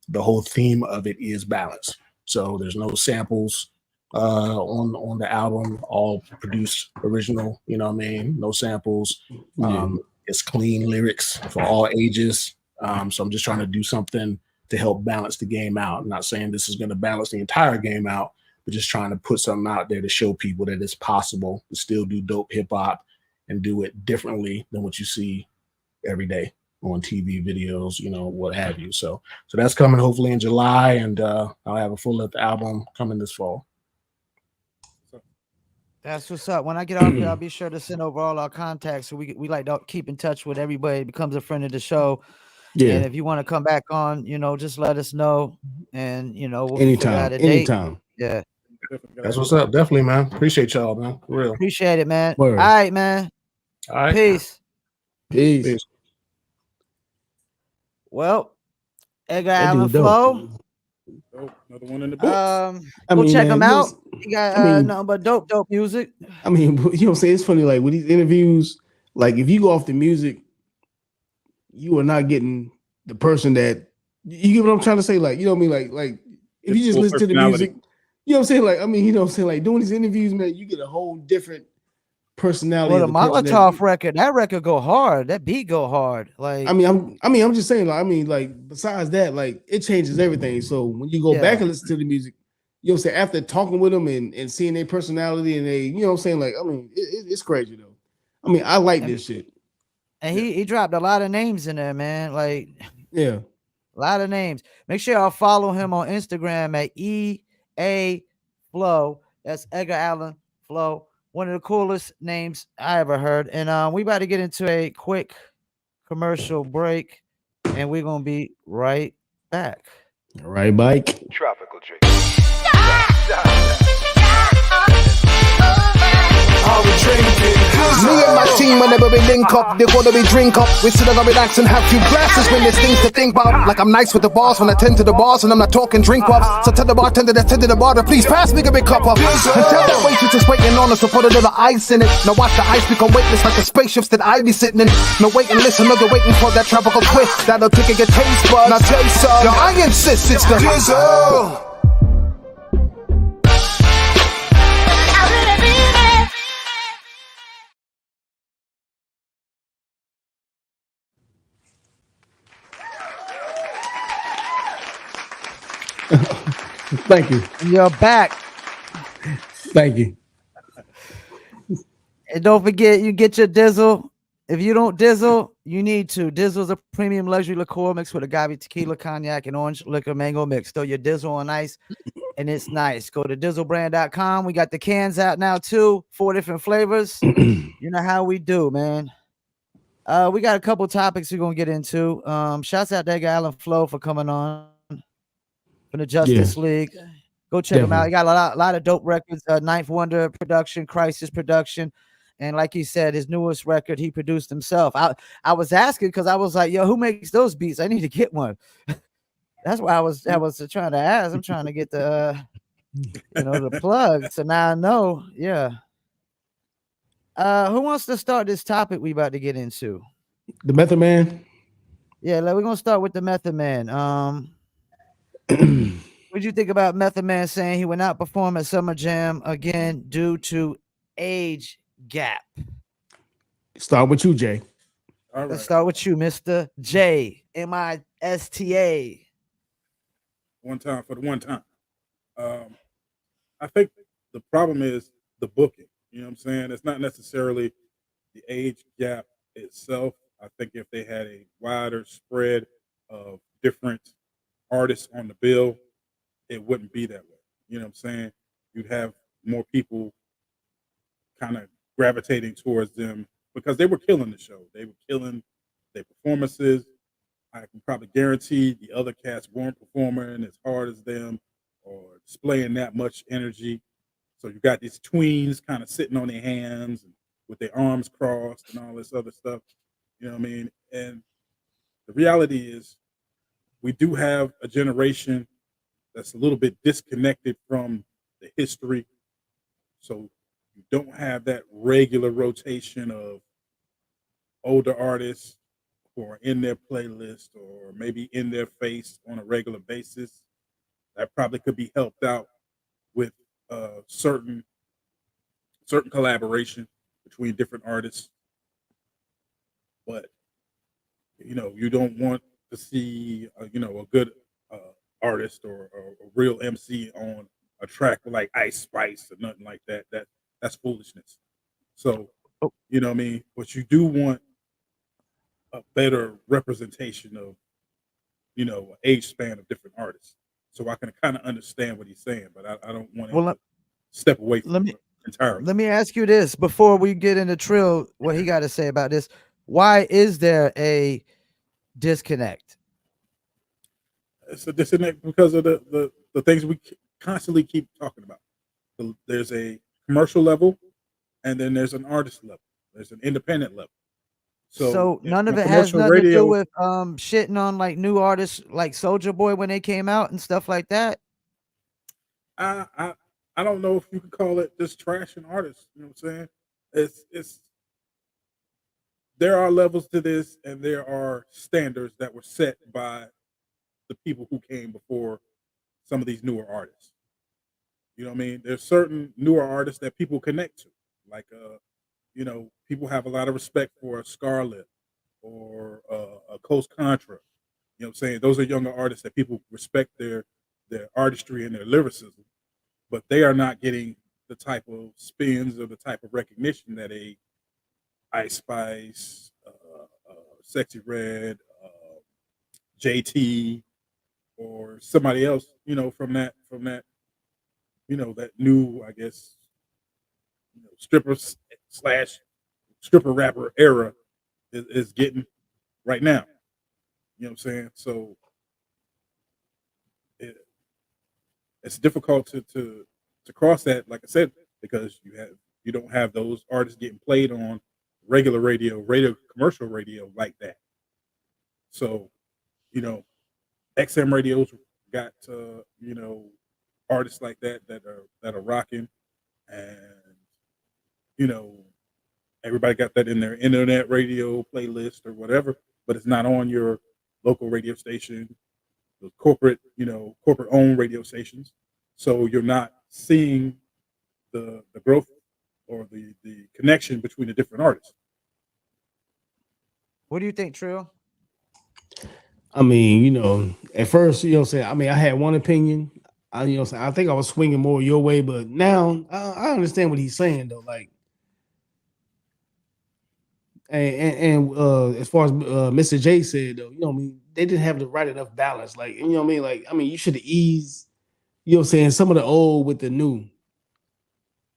the whole theme of it is balance. So there's no samples on the album, all produced original. You know what I mean? No samples. It's clean lyrics for all ages. So I'm just trying to do something to help balance the game out. I'm not saying this is going to balance the entire game out, but just trying to put something out there to show people that it's possible to still do dope hip hop and do it differently than what you see every day on TV videos, you know, what have you. So that's coming hopefully in July, and I'll have a full-length album coming this fall. That's what's up. When I get off here, I'll be sure to send over all our contacts so we like to keep in touch with everybody. Becomes a friend of the show. Yeah. And if you want to come back on, you know, just let us know, and you know, we'll anytime. Yeah. That's what's up. Definitely, man. Appreciate y'all, man. For real. Appreciate it, man. Word. All right, man. All right. Peace. Well, Edgar Allen Floe. Another one in the books. Go check him out. He got nothing but dope music. I mean, you know what I'm saying? It's funny, like with these interviews, like if you go off the music, you are not getting the person that you get what I'm trying to say. Like, you know what I mean? Like if you just listen to the music, you know what I'm saying? Like, I mean, you know what I'm saying? Like doing these interviews, man, you get a whole different personality. Well, the Molotov record, that record go hard. That beat go hard. Like, I'm just saying, like, besides that, like, it changes everything. So when you go back and listen to the music, you know what I'm saying, after talking with them and seeing their personality and they, you know what I'm saying, like, I mean, it's crazy though. I mean, I like this shit. And he dropped a lot of names in there, man. Like, yeah, a lot of names. Make sure y'all follow him on Instagram at EA Floe. That's Edgar Allen Floe. One of the coolest names I ever heard. And we about to get into a quick commercial break, and we're gonna be right back. All right, bike. Tropical drink. Are we drinking? Me and my team, whenever we link up, they're gonna be drink up. We sit down and relax and have few glasses when there's things to think about. Like I'm nice with the boss when I tend to the boss, and I'm not talking drink ups. So tell the bartender that's tending the bar to please pass me a big cup up. And tell that waitress just waiting on us to put a little ice in it. Now watch the ice become weightless like the spaceships that I be sitting in. No wait and listen, no, they're waiting for that tropical twist that'll tickle your taste buds. Now taste some. Yo, I insist it's the drizzle. Thank you. You're back. Thank you. And don't forget, you get your Dizzle If you don't dizzle, you need to. Dizzle's a premium luxury liqueur mixed with agave tequila, cognac, and orange liquor mango mix. Throw your dizzle on ice, and it's nice. Go to dizzlebrand.com. We got the cans out now too, 4 different flavors. You know how we do, man. We got a couple topics we're gonna get into. Shouts out to Edgar Allen Floe for coming on from the Justice League. Go check him out. He got a lot of dope records. Ninth Wonder production, Crisis production. And like he said, his newest record he produced himself. I was asking because I was like, yo, who makes those beats? I need to get one. That's why I was trying to ask. I'm trying to get the the plug. So now I know. Yeah. Who wants to start this topic we about to get into? The Method Man. Yeah, we're gonna start with the Method Man. What'd you think about Method Man saying he would not perform at Summer Jam again due to age gap? Start with you, Jay. All right. Let's start with you, Mr. J MISTA. One time for the one time. I think the problem is the booking. You know what I'm saying? It's not necessarily the age gap itself. I think if they had a wider spread of different artists on the bill, it wouldn't be that way. You know what I'm saying? You'd have more people kind of gravitating towards them because they were killing the show. They were killing their performances. I can probably guarantee the other cats weren't performing as hard as them or displaying that much energy. So you got these tweens kind of sitting on their hands and with their arms crossed and all this other stuff. You know what I mean? And the reality is we do have a generation that's a little bit disconnected from the history. So you don't have that regular rotation of older artists who are in their playlist or maybe in their face on a regular basis. That probably could be helped out with certain collaboration between different artists. But you don't want to see a good artist or a real MC on a track like Ice Spice or nothing like that. That's foolishness. So you know what I mean. But you do want a better representation of an age span of different artists. So I can kind of understand what he's saying, but I don't want to step away from it entirely. Let me ask you this before we get into Trill, what he got to say about this. Why is there a disconnect? It's a disconnect because of the things we constantly keep talking about. There's a commercial level, and then there's an artist level. There's an independent level. So none of it has nothing to do with shitting on like new artists like Soulja Boy when they came out and stuff like that. I don't know if you could call it just trashing artists. You know what I'm saying? It's there are levels to this, and there are standards that were set by the people who came before some of these newer artists. You know what I mean? There's certain newer artists that people connect to, like people have a lot of respect for a Scarlet or a Coast Contra. You know what I'm saying? Those are younger artists that people respect their artistry and their lyricism, but they are not getting the type of spins or the type of recognition that a Ice Spice, Sexy Red, JT, or somebody else, from that that new, I guess, stripper / stripper rapper era is getting right now. You know what I'm saying? So it's difficult to cross that, like I said, because you don't have those artists getting played on regular radio, commercial radio like that. So, XM radios got artists like that are rocking, and everybody got that in their internet radio playlist or whatever, but it's not on your local radio station, the corporate owned radio stations. So you're not seeing the growth or the connection between the different artists. What do you think, Trill? I mean, at first, I had one opinion. I think I was swinging more your way, but now I understand what he's saying though. Like, as far as Mr. J said, though, you know what I mean, they didn't have the right enough balance. Like, you know what I mean? Like, I mean, you should have eased, you know what I'm saying, some of the old with the new.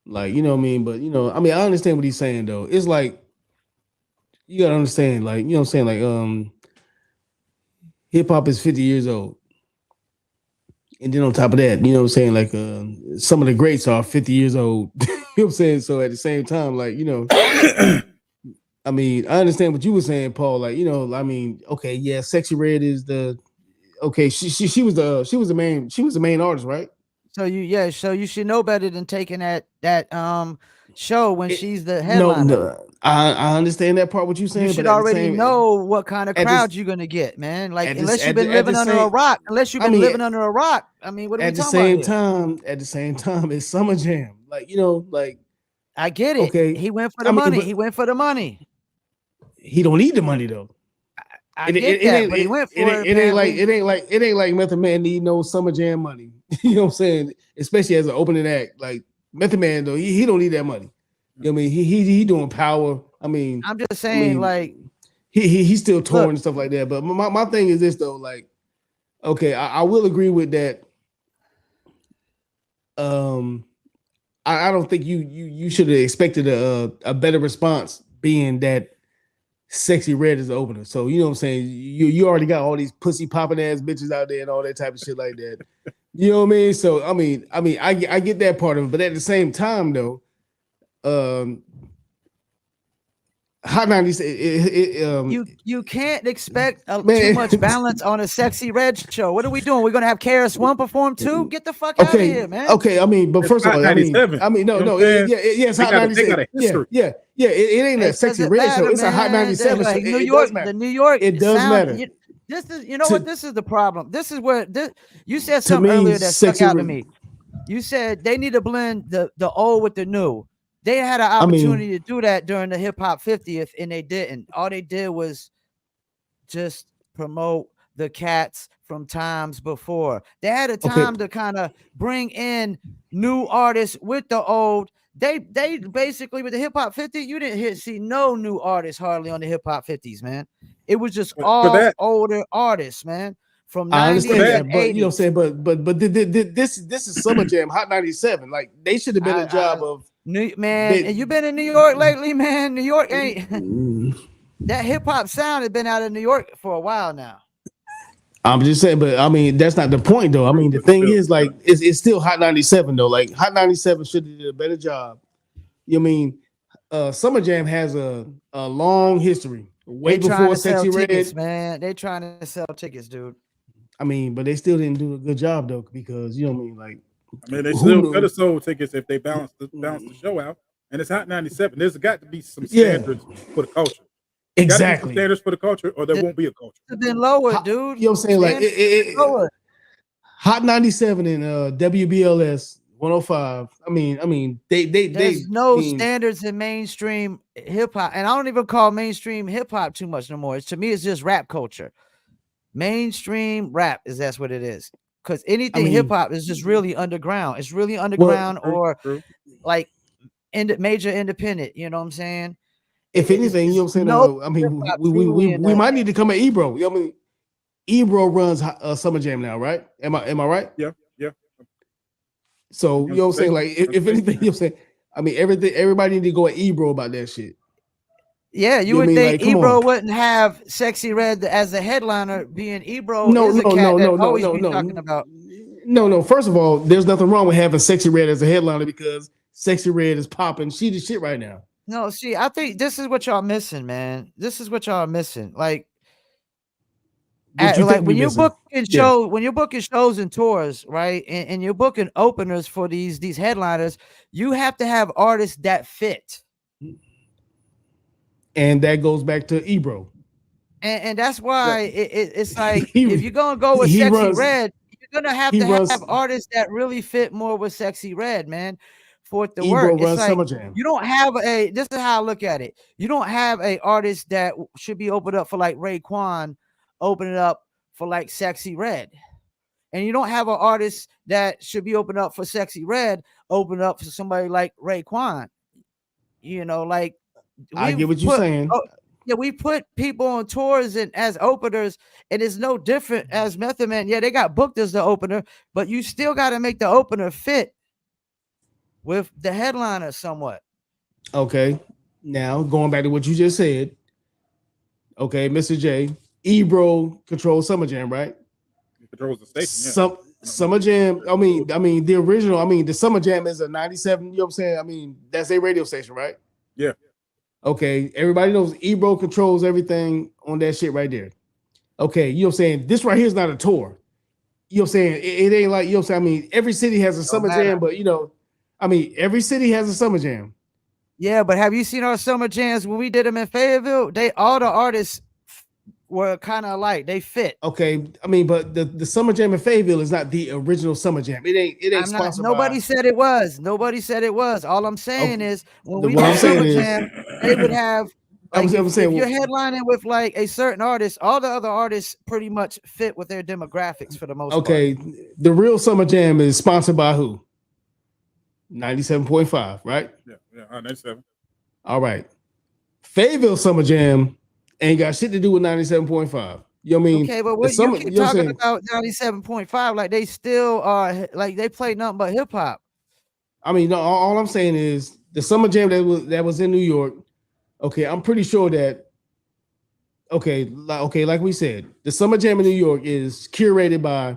Like, you know what I mean? But, you know, I mean, I understand what he's saying, though. It's like, you gotta understand, like, you know what I'm saying? Like, hip hop is 50 years old. And then on top of that, you know what I'm saying? Like, some of the greats are 50 years old. You know what I'm saying? So at the same time, like, you know, I mean, I understand what you were saying, Paul. Like, you know, I mean, okay, yeah, Sexy Red is the okay. She was the main artist, right? So you should know better than taking that show when she's the No, headliner. no, I understand that part. What you saying, You but should at the already same know what kind of at this crowd you're gonna get, man. Like at this unless you've at been the, at the living under a same rock, I mean, I mean, what are we at the talking about same here? time, it's Summer Jam. Like, you know, like, I get it. okay, He went for I the mean, money. but He went for the money. he don't need the money though. I get that, but he went for it. Apparently, It ain't like Method Man need no Summer Jam money. You know what I'm saying? Especially as an opening act, like Method Man though, he don't need that money. You know what I mean? He doing power. I mean, I'm just saying, like, he's still touring look, and stuff like that. But my thing is this though, like, okay, I will agree with that. I don't think you should have expected a better response, being that Sexy Red is the opener. So you know what I'm saying? You already got all these pussy popping ass bitches out there and all that type of shit like that. You know what I mean? So I get that part of it, but at the same time though, Hot 90s, you can't expect too man. much balance on a Sexy Red show. What are we doing? We're gonna have KRS One perform too? Get the fuck out of here, man. Okay. I mean, but It's first of Hot all, 97. no, You know no, what I'm saying? it's They Hot got 97. a history. Yeah. It ain't a It Sexy doesn't Red show. matter, It's a Hot man. 97 show. Like New It York, does matter. the New York It does sound. matter. This is, you know what? This is the problem. This is where you said To something me, earlier that stuck Sexy out to Red. me. You said they need to blend the old with the new. They had an I mean, opportunity to do that during the hip hop 50th, and they didn't. All they did was just promote the cats from times before. They had a okay. time to kind of bring in new artists with the old. They basically, with the hip hop 50, you didn't see no new artists hardly on the hip hop 50s, man. It was just For all that, older artists, man, from I 90s understand and that, but you know what I'm 80s. saying, but this is Summer Jam Hot 97. Like, they should have been a job of Man, and you been in New York lately, man. New York ain't that hip hop sound has been out of New York for a while now. I'm just saying, but I mean, that's not the point though. I mean, the thing is, like, it's still Hot 97 though. Like, Hot 97 should have did a better job. You know what I mean? Summer Jam has a long history, way They trying before to sell Sexy tickets, Red. man. They trying to sell tickets, dude. I mean, but they still didn't do a good job though, because you know what I mean. Like, I mean, they who still could knew? have sold tickets if they balanced the show out. And it's Hot 97. There's got to be some Yeah, standards for the culture. Got to be some exactly. standards for the culture, or there won't be a culture. It's been lower, Hot, dude. you know what I'm saying? Like, Lower. Hot 97 and WBLS 105. I mean, There's no standards in mainstream hip hop, and I don't even call mainstream hip hop too much no more. To me, it's just rap culture. Mainstream rap that's what it is. Because anything hip hop is just really underground. It's really underground, or like major independent. You know what I'm saying? If anything, you know what I'm saying? No I mean, truly in we might need to come at Ebro. You know what I mean? Ebro runs Summer Jam now, right? Am I right? Yeah. So you know what I'm saying? Like, if anything, you know what I'm saying? I mean, everybody need to go at Ebro about that shit. Yeah, you know would what I mean? think Like, come Ebro on. wouldn't have Sexy Red as a headliner, being Ebro is a cat that always be talking about. No. First of all, there's nothing wrong with having Sexy Red as a headliner, because Sexy Red is popping. She the shit right now. No, see, I think this is what y'all missing, man. This is what y'all missing. Like, when you're booking shows, when you're booking shows and tours, right? And you're booking openers for these headliners, you have to have artists that fit. And that goes back to Ebro. And that's why it's like, if you're gonna go with Sexy Red, you're gonna have to have artists that really fit more with Sexy Red, man, for it to work. It's like, you don't have this is how I look at it. You don't have a artist that should be opened up for like Raekwon, open it up for like Sexy Red. And you don't have an artist that should be opened up for Sexy Red, open up for somebody like Raekwon. You know, like, I get what you're saying. Yeah, we put people on tours and as openers, and it's no different as Method Man. Yeah, they got booked as the opener, but you still got to make the opener fit with the headliner somewhat. Okay, now going back to what you just said. Okay, Mr. J, Ebro controls Summer Jam, right? He controls the station. Yeah. Summer Jam. I mean, the original. I mean, the Summer Jam is a 97. You know what I'm saying? I mean, that's a radio station, right? Yeah. Okay, everybody knows Ebro controls everything on that shit right there. Okay, you know what I'm saying? This right here is not a tour. You know what I'm saying? It ain't like, you know what I'm saying? I mean, every city has a Summer Jam, but you know, I mean, every city has a Summer Jam. Yeah, but have you seen our Summer Jams when we did them in Fayetteville? All the artists were kind of alike. They fit. Okay, I mean, but the Summer Jam in Fayetteville is not the original Summer Jam. It ain't sponsored. Nobody said it was. Nobody said it was. All I'm saying is when we what did I'm saying Summer is, Jam, they would have. Like, I'm saying, if you're headlining with like a certain artist, all the other artists pretty much fit with their demographics for the most part. Okay, the real Summer Jam is sponsored by who? 97.5, right? Yeah, 97. All right. Fayetteville Summer Jam ain't got shit to do with 97.5. You know what I mean? Okay, but what you keep talking about 97.5, like they still are, like they play nothing but hip hop. I mean, no, all I'm saying is the Summer Jam that was in New York. Okay, I'm pretty sure that. Okay, like we said, the Summer Jam in New York is curated by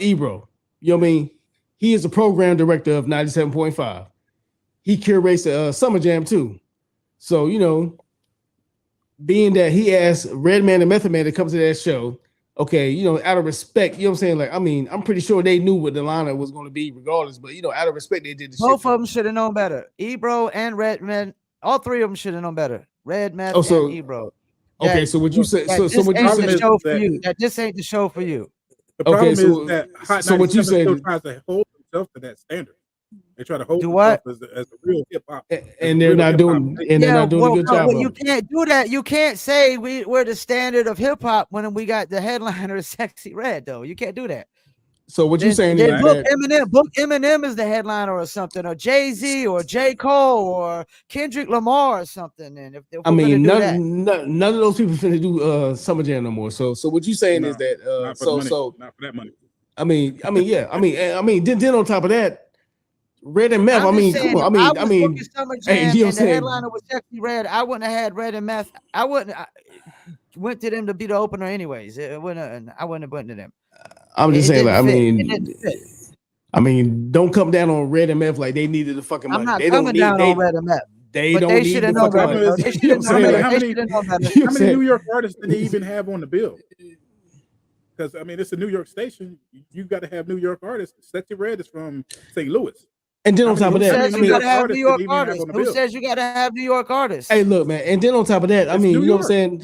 Ebro. You know what I mean? He is the program director of 97.5. He curates the Summer Jam too. So, you know, being that he asked Redman and Method Man to come to that show, okay, you know, out of respect, you know what I'm saying? Like, I mean, I'm pretty sure they knew what the lineup was going to be regardless, but, you know, out of respect, they did the shit. Both of them should have known better. Ebro and Redman, all three of them should have known better. Redman and Ebro. Okay, so what you say? So what you say? That this ain't the show for you. The problem is that Hot 97 what you say still tries to hold themselves to that standard. They try to hold themselves as a real hip hop, and they're not doing a good job. You can't do that. You can't say we're the standard of hip hop when we got the headliner Sexy Red though. You can't do that. So what you're saying is book Eminem as the headliner or something, or Jay-Z or J. Cole or Kendrick Lamar or something. And if I mean, none of those people finna do Summer Jam no more. So what you saying is that not for that money. I mean, yeah. I mean, then on top of that, Red and Meth. I mean, come on. I mean, hey, you know the headliner was Sexy Red. I wouldn't have had Red and Meth. I went to them to be the opener anyways. I wouldn't have went to them. I'm just saying, like, I mean, don't come down on Red and Meth like they needed the fucking money. I'm not coming down on Red and Meth. They should have known better. They should have known better. How many New York artists did they even have on the bill? Because I mean, it's a New York station. You got to have New York artists. Sexy Red is from St. Louis. And then on top of that, you gotta have New York artists. Who says you gotta have New York artists? Hey, look, man. And then on top of that, I mean, you know what I'm saying?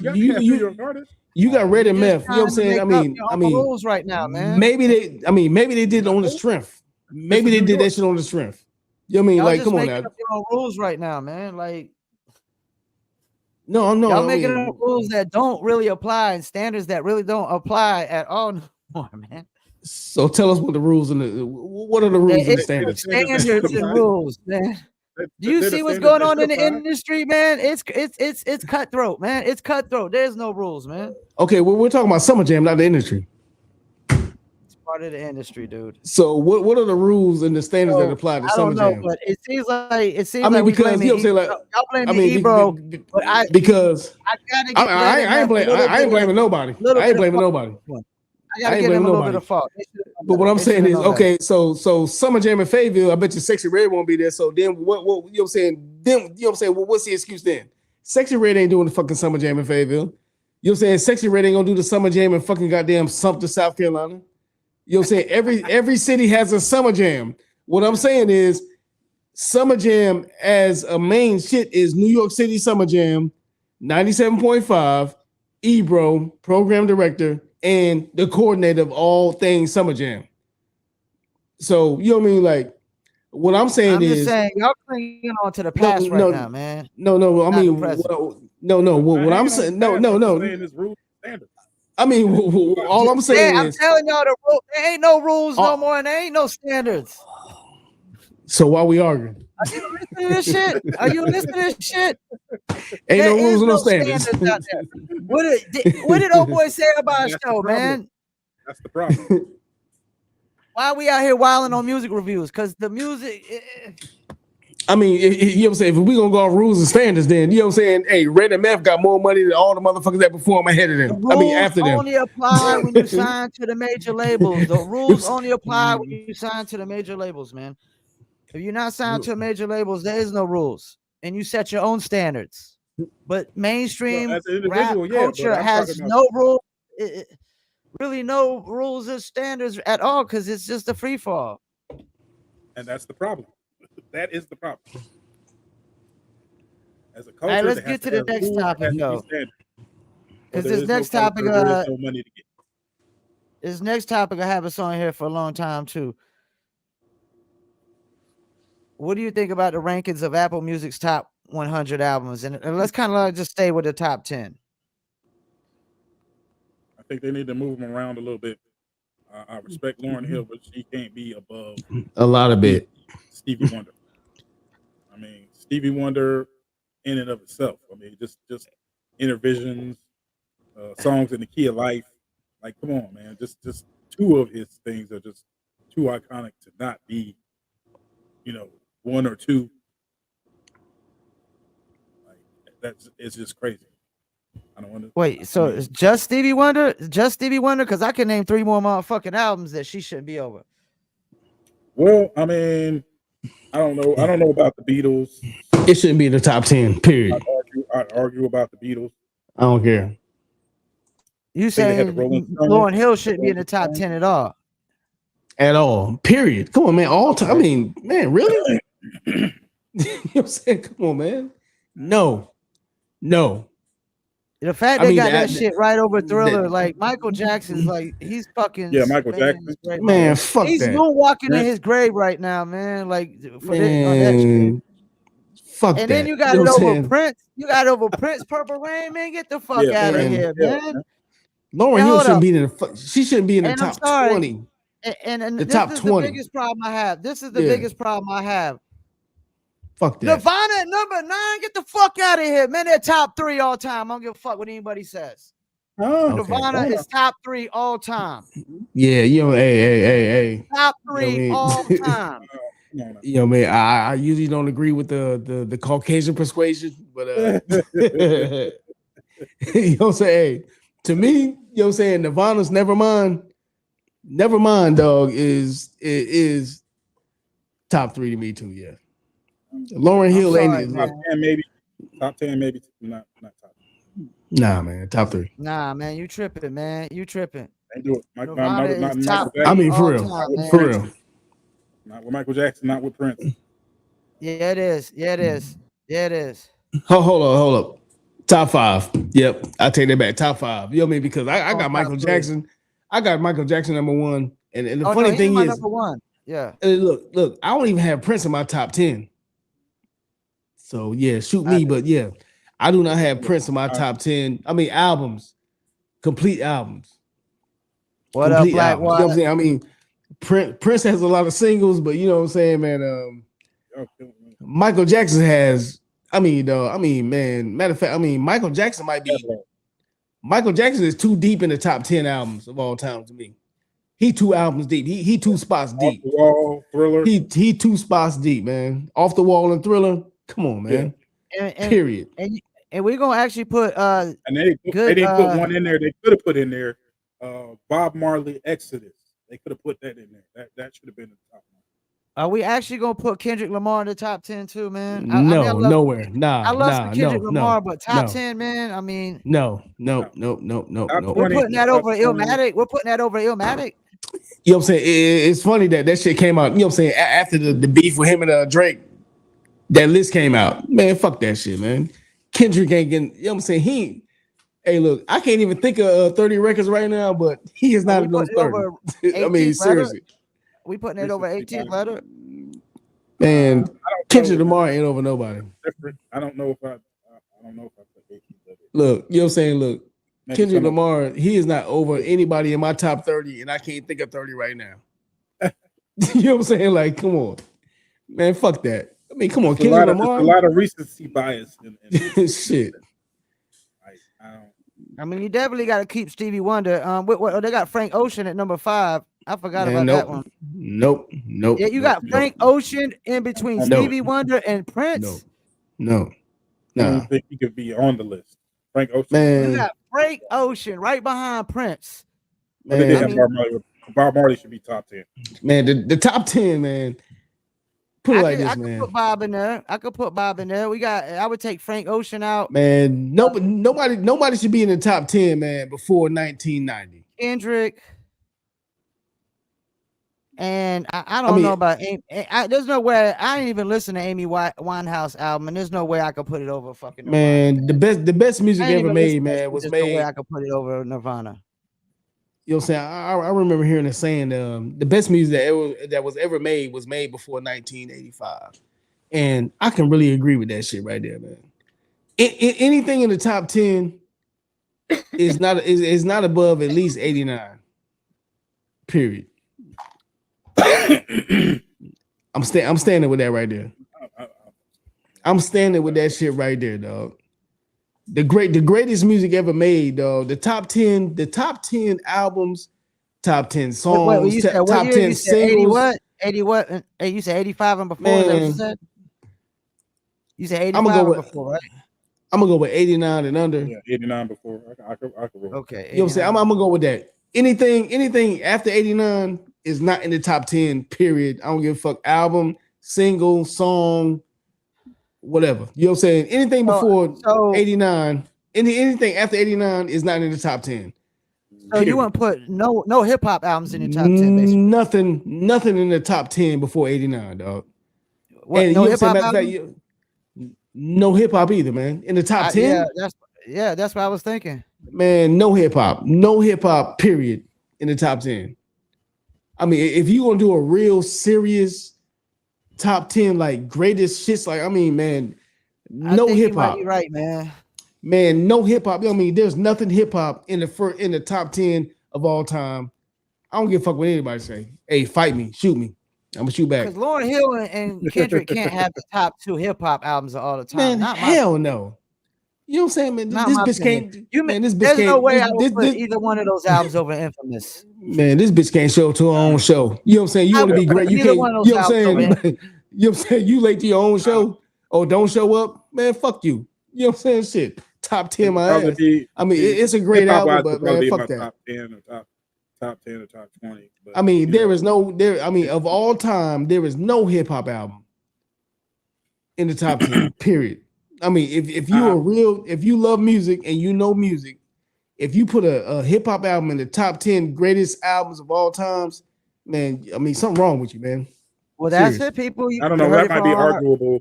You got Red and Meth. You know what I'm saying? I mean, rules right now, man. Maybe they did it on the strength. Maybe they did that shit on the strength. You know what I mean? Like, come on now. Your own rules right now, man. Like, no. Y'all making up rules that don't really apply and standards that really don't apply at all no more, man. So tell us what the rules what are the rules and the standards? Standards and rules, man. Do you see what's going on in the industry, man? It's cutthroat, man. It's cutthroat. There's no rules, man. Okay, well, we're talking about Summer Jam, not the industry. It's part of the industry, dude. So what are the ruals and the standards that apply to Summer Jam? But it seems like because you know what I'm saying, like, y'all blame Ebro, but I ain't blaming nobody. I ain't blaming nobody. I gotta give them a little bit of fault. But what I'm saying is, okay, so Summer Jam in Fayetteville, I bet you Sexy Red won't be there. So then what you know what I'm saying? Then you know what I'm saying? Well, what's the excuse then? Sexy Red ain't doing the fucking Summer Jam in Fayetteville. You know what I'm saying? Sexy Red ain't gonna do the Summer Jam in fucking goddamn Sumter, South Carolina. You know what I'm saying? Every city has a Summer Jam. What I'm saying is Summer Jam as a main shit is New York City Summer Jam, 97.5, Ebro, program director, and the coordinator of all things Summer Jam. So, you know what I mean? Like, what I'm saying is... y'all clinging on to the past now, man. No, I mean... What I'm saying... No. I mean, all I'm saying is... I'm telling y'all, there ain't no rules no more, and there ain't no standards. So why we arguing? Are you listening to this shit? Are you listening to this shit? Ain't no There rules is and no no standards. out there. What did old boy say about our That's the show, problem. man? That's the problem. Why are we out here wilding on music reviews? Because the music. I mean, you know what I'm saying? If we gonna go off rules and standards, then you know what I'm saying? Hey, Red and Meth got more money than all the motherfuckers that perform ahead of The them. rules I mean, after them. only apply when you sign to the major labels. The rules only apply when you sign to the major labels, man. If you're not signed to major labels, there is no rules, and you set your own standards. But mainstream Well, as an rap individual, yeah, culture but I'm has talking about- no rules, really no rules or standards at all, because it's just a free fall. And that's the problem. That is the problem. As a culture, All right, let's there has get to the have next rules, there topic, has to be though. standards. Or Because there this is no next culture, topic, there is no money to get. I have us on here for a long time too. What do you think about the rankings of Apple Music's top 100 albums? And let's kind of just stay with the top 10. I think they need to move them around a little bit. I respect Lauryn Hill, but she can't be above A lot of bit. Stevie Wonder. I mean, Stevie Wonder in and of itself. I mean, just Intervisions, songs in the key of life. Like, come on, man. Just two of his things are just too iconic to not be, one or two. Like, it's just crazy. I don't want to Wait, so it's just Stevie Wonder? Just Stevie Wonder? Because I can name 3 more motherfucking albums that she shouldn't be over. Well, I mean, I don't know. I don't know about the Beatles. It shouldn't be in the top 10, period. I'd argue about the Beatles. I don't care. You saying Lauryn Hill shouldn't be in the top 10 at all? At all, period. Come on, man. All time. I mean, man, really? You know what I'm saying? Come on, man. No. The fact they got that shit right over Thriller, like Michael Jackson's like, he's fucking. Yeah, Michael Jackson. Man, fuck he's that. moonwalking in his grave right now, man. Like, for man, that shit. Fuck and that. then you got it over Prince. You got over Prince, Purple Rain, man. Get the fuck out of here, man. Lauryn Hill shouldn't be in the. She shouldn't be in the top 20. And the this top is 20. the biggest problem I have. This is the biggest problem I have. Fuck that. Nirvana at number 9. Get the fuck out of here, man. They're top 3 all time. I don't give a fuck what anybody says. Nirvana is top 3 all time. Yeah, hey. Top 3 all time. Man, I usually don't agree with the Caucasian persuasion, but you know what I'm saying? Hey, to me, you know what I'm saying, Nirvana's Nevermind, dog, is top 3 to me too, yeah. Lauryn Hill ain't top 10 maybe not top. Nah, man, top 3. Nah, man, you tripping, man. You tripping. Ain't do it. I mean, for real. Not with Michael Jackson, not with Prince. Yeah, it is. Hold up. Top 5. Yep, I take that back. Top 5. You know what I mean? Because I got Michael Jackson. I got Michael Jackson number 1. And the funny thing is, number 1. Yeah. Look, I don't even have Prince in my top 10. So yeah, shoot me, but yeah, I do not have Prince in my top 10. I mean, albums, complete albums. What up, Black? You know what I'm saying? I mean, Prince has a lot of singles, but you know what I'm saying, man. Michael Jackson has. Man. Matter of fact, Michael Jackson is too deep in the top 10 albums of all time to me. He 2 albums deep. He 2 spots deep. Off the Wall, Thriller. He 2 spots deep, man. Off the Wall and Thriller. Come on, man. Period. And we're gonna actually put and they didn't put one in there. They could have put in there Bob Marley Exodus. They could have put that in there. That should have been the top one. Are we actually gonna put Kendrick Lamar in the top 10 too, man? Nowhere. Nah. I love Kendrick Lamar, but top 10, man. I mean, no. We're putting that over Illmatic. We're putting that over Illmatic. You know what I'm saying? It's funny that shit came out. You know what I'm saying? After the beef with him and Drake, that list came out. Man, fuck that shit, man. Kendrick ain't getting. You know what I'm saying? Hey, look, I can't even think of 30 records right now, but he is not in those 30. I mean, seriously. We putting it over 18th letter. Man, Kendrick Lamar ain't over nobody. I don't know if I put 18th letter. Look, you know what I'm saying? Look, Kendrick Lamar, he is not over anybody in my top 30, and I can't think of 30 right now. You know what I'm saying? Like, come on. Man, fuck that. I mean, come on, It's a Kendrick lot of Lamar. recency bias in Shit. I don't. I mean, you definitely got to keep Stevie Wonder. They got Frank Ocean at number 5. I forgot Man, about nope. that one. Nope. Yeah, you got Frank Ocean in between No. Stevie Wonder and Prince. No. I don't Nah. even think he could be on the list. Frank Ocean. Man. You got Frank Ocean right behind Prince. But they Man, have Bob Marley. Bob Marley should be top 10. man, the top 10, man. Put it like this, I could man. put Bob in there. I would take Frank Ocean out. Man, nobody should be in the top 10, man, before 1990. Kendrick. And I don't know about Amy. There's no way I didn't even listen to Amy Winehouse album, and there's no way I could put it over fucking Nirvana. Man, the best music ever made, man, was there's made. No way I could put it over Nirvana. You know what I'm saying? I remember hearing it saying the best music that was ever made was made before 1985, and I can really agree with that shit right there, man. Anything in the top 10 is not above at least 89. Period. I'm standing with that right there. I'm standing with that shit right there, dog. The greatest music ever made, dog. The top 10 albums, top 10 songs, top 10 singles. 80 what? Hey, you said 85 and before. Is that what you said? You said 85 and before, right? I'm gonna go with 89 and under. Yeah, 89 before. I could roll. Okay. You know what I'm saying? I'm gonna go with that. Anything after 89 is not in the top 10, period. I don't give a fuck. Album, single, song, whatever. You know what I'm saying? Anything before 89, anything after 89 is not in the top 10. So you wouldn't put no hip hop albums in the top 10, basically. Nothing in the top 10 before 89, dog. What, and no you hip hop album? No hip hop either, man. In the top 10? That's what I was thinking. Man, no hip hop, period, in the top 10. I mean, if you gonna do a real serious top 10, like greatest shits, like, I mean, man, no hip hop. You're right, man. Man, no hip hop. I mean, there's nothing hip hop in the top 10 of all time. I don't give a fuck what anybody say. Hey, fight me, shoot me. I'm gonna shoot back. Because Lauryn Hill and Kendrick can't have the top 2 hip hop albums all the time. Man, hell no. You know what I'm saying, man? This bitch can't. Man, this bitch can't. There's no way I would put either one of those albums over Infamous. Man, this bitch can't show to her own show. You know what I'm saying? You want to be great. You can't. You know what I'm saying? You know what I'm saying? You late to your own show or don't show up, man. Fuck you. You know what I'm saying? Shit. Top 10, my ass. I mean, it's a great album, but man, fuck that. Top 10 or top 10 or top 20. But, I mean, I mean, of all time, there is no hip hop album in the top 10. Period. I mean, if you love music and you know music, if you put a hip hop album in the top 10 greatest albums of all times, man, I mean, something wrong with you, man. Well, that's it, people. I don't know. That might be arguable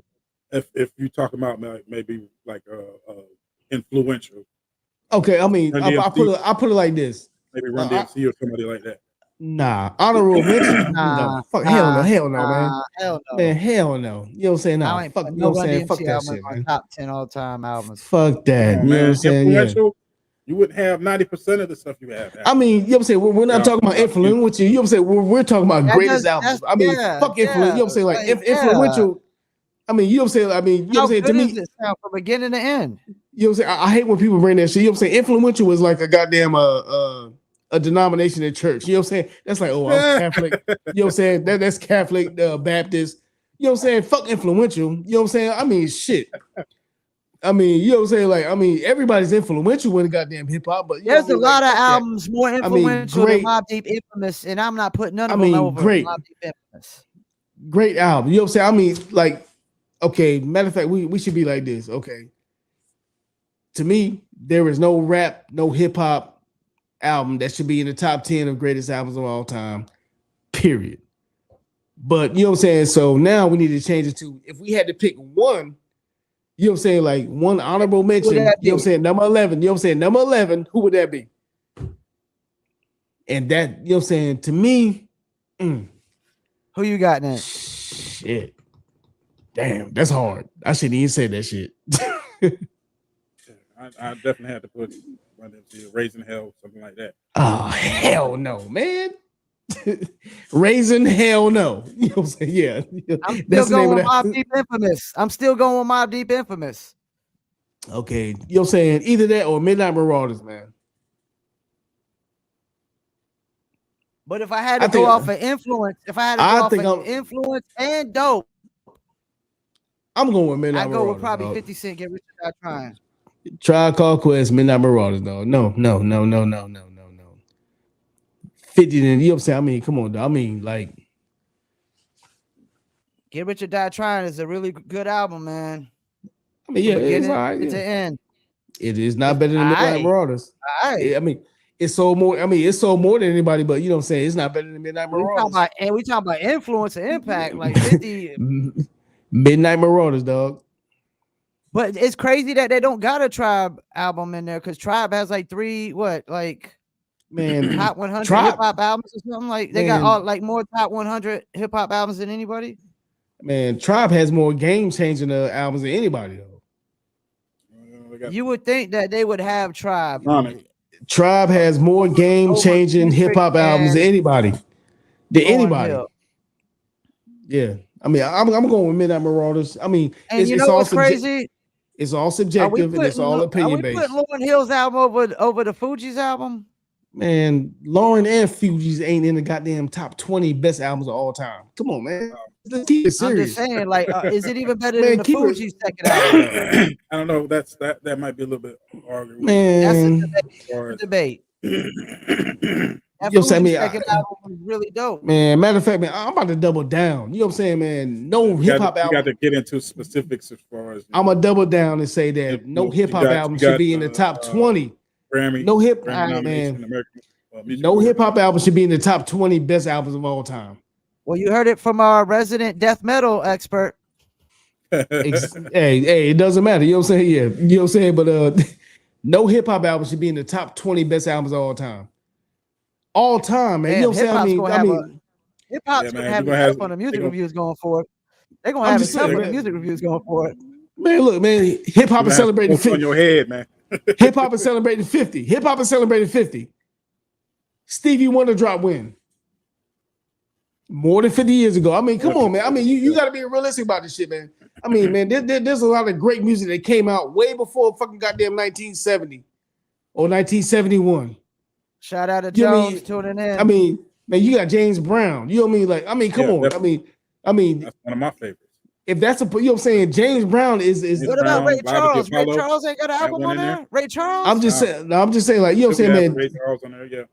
if you talk about maybe like influential. Okay, I mean, I put it like this. Maybe Run DMC or somebody like that. Nah, honorable mention. No, fuck, hell no, man. Hell no, man, hell no. You know what I'm saying? Nah, fuck, you know what I'm saying? Fuck that shit, man. Top 10 all time albums. Fuck that. You know what I'm saying? Yeah. You wouldn't have 90% of the stuff you have. I mean, you know what I'm saying? We're not talking about influential. You know what I'm saying? We're talking about greatest albums. I mean, fuck influential. You know what I'm saying? Like influential. I mean, you know what I'm saying? I mean, you know what I'm saying? To me, sound from beginning to end. You know what I'm saying? I hate when people bring that shit. You know what I'm saying? Influential is like a goddamn a denomination in church. You know what I'm saying? That's like, oh, I'm Catholic. You know what I'm saying? That's Catholic, Baptist. You know what I'm saying? Fuck influential. You know what I'm saying? I mean, shit. I mean, you know what I'm saying? Like, I mean, everybody's influential with goddamn hip hop, but there's a lot of albums more influential than Mobb Deep Infamous, and I'm not putting none of them over Mobb Deep Infamous. Great album. You know what I'm saying? I mean, like, okay, matter of fact, we should be like this. Okay. To me, there is no rap, no hip hop album that should be in the top 10 of greatest albums of all time, period. But you know what I'm saying? So now we need to change it to, if we had to pick one, you know what I'm saying, like one honorable mention, you know what I'm saying, number 11, you know what I'm saying, number 11, who would that be? And that, you know what I'm saying, to me, who you got next? Shit. Damn, that's hard. I shouldn't even say that shit. I definitely had to put Raising Hell, something like that. Oh, hell no, man. Raising hell no. You know what I'm saying? Yeah. I'm still That's the name going of with that. Mobb Deep Infamous. I'm still going with Mobb Deep Infamous. Okay. You know what I'm saying? Either that or Midnight Marauders, man. But if I had to go off of influence, influence and dope, I'm going with Midnight I Marauders. go with probably dog. 50 Cent, Get Rich or Die Trying. Tribe Called Quest, Midnight Marauders, dog. No. 50, then you know what I'm saying? I mean, come on, dog. I mean, like, Get Rich or Die Trying is a really good album, man. I mean, yeah, it's all right. To end. It is not better than Midnight Marauders. I mean, it's sold more. I mean, it's sold more than anybody, but you know what I'm saying? It's not better than Midnight Marauders. We talking about influence and impact, like 50. Midnight Marauders, dog. But it's crazy that they don't got a Tribe album in there because Tribe has like top 100 hip hop albums or something. Like they got all like more top 100 hip hop albums than anybody. Man, Tribe has more game changing albums than anybody though. You would think that they would have Tribe. Tribe has more game changing hip hop albums than anybody. Yeah, I mean, I'm going with Midnight Marauders. I mean, and you know what's crazy? It's all subjective and it's all opinion based. Are we putting Lauryn Hill's album over the Fugees album? Man, Lauryn and Fugees ain't in the goddamn top 20 best albums of all time. Come on, man. Let's keep it serious. I'm just saying, like, is it even better than the Fugees' second album? I don't know. That might be a little bit arguable. Man, that's a debate. That second album was really dope. Man, matter of fact, man, I'm about to double down. You know what I'm saying, man? No hip hop album. You got to get into specifics as far as. I'm gonna double down and say that no hip hop album should be in the top 20. Grammy. No hip hop, man. No hip hop album should be in the top 20 best albums of all time. Well, you heard it from our resident death metal expert. Hey, it doesn't matter. You know what I'm saying? Yeah, you know what I'm saying. But no hip hop album should be in the top 20 best albums of all time. All time, man. Damn, you know what I'm saying? I mean, hip hop's gonna have itself on the music reviews going forward. They're gonna have itself on the music reviews going forward. Man, look, man, hip hop is celebrating 50. On your head, man. Hip hop is celebrating 50. Hip hop is celebrating 50. Stevie Wonder dropped when? More than 50 years ago. I mean, come on, man. I mean, you got to be realistic about this shit, man. I mean, man, there's a lot of great music that came out way before fucking goddamn 1970 or 1971. Shout out to Jones tuning in. I mean, man, you got James Brown. You know what I mean? Like, I mean, come on. I mean, that's one of my favorites. If that's you know what I'm saying, James Brown is. What about Ray Charles? Ray Charles ain't got an album on there. Ray Charles. I'm just saying, like, you know what I'm saying, man. Ray Charles on there, yeah.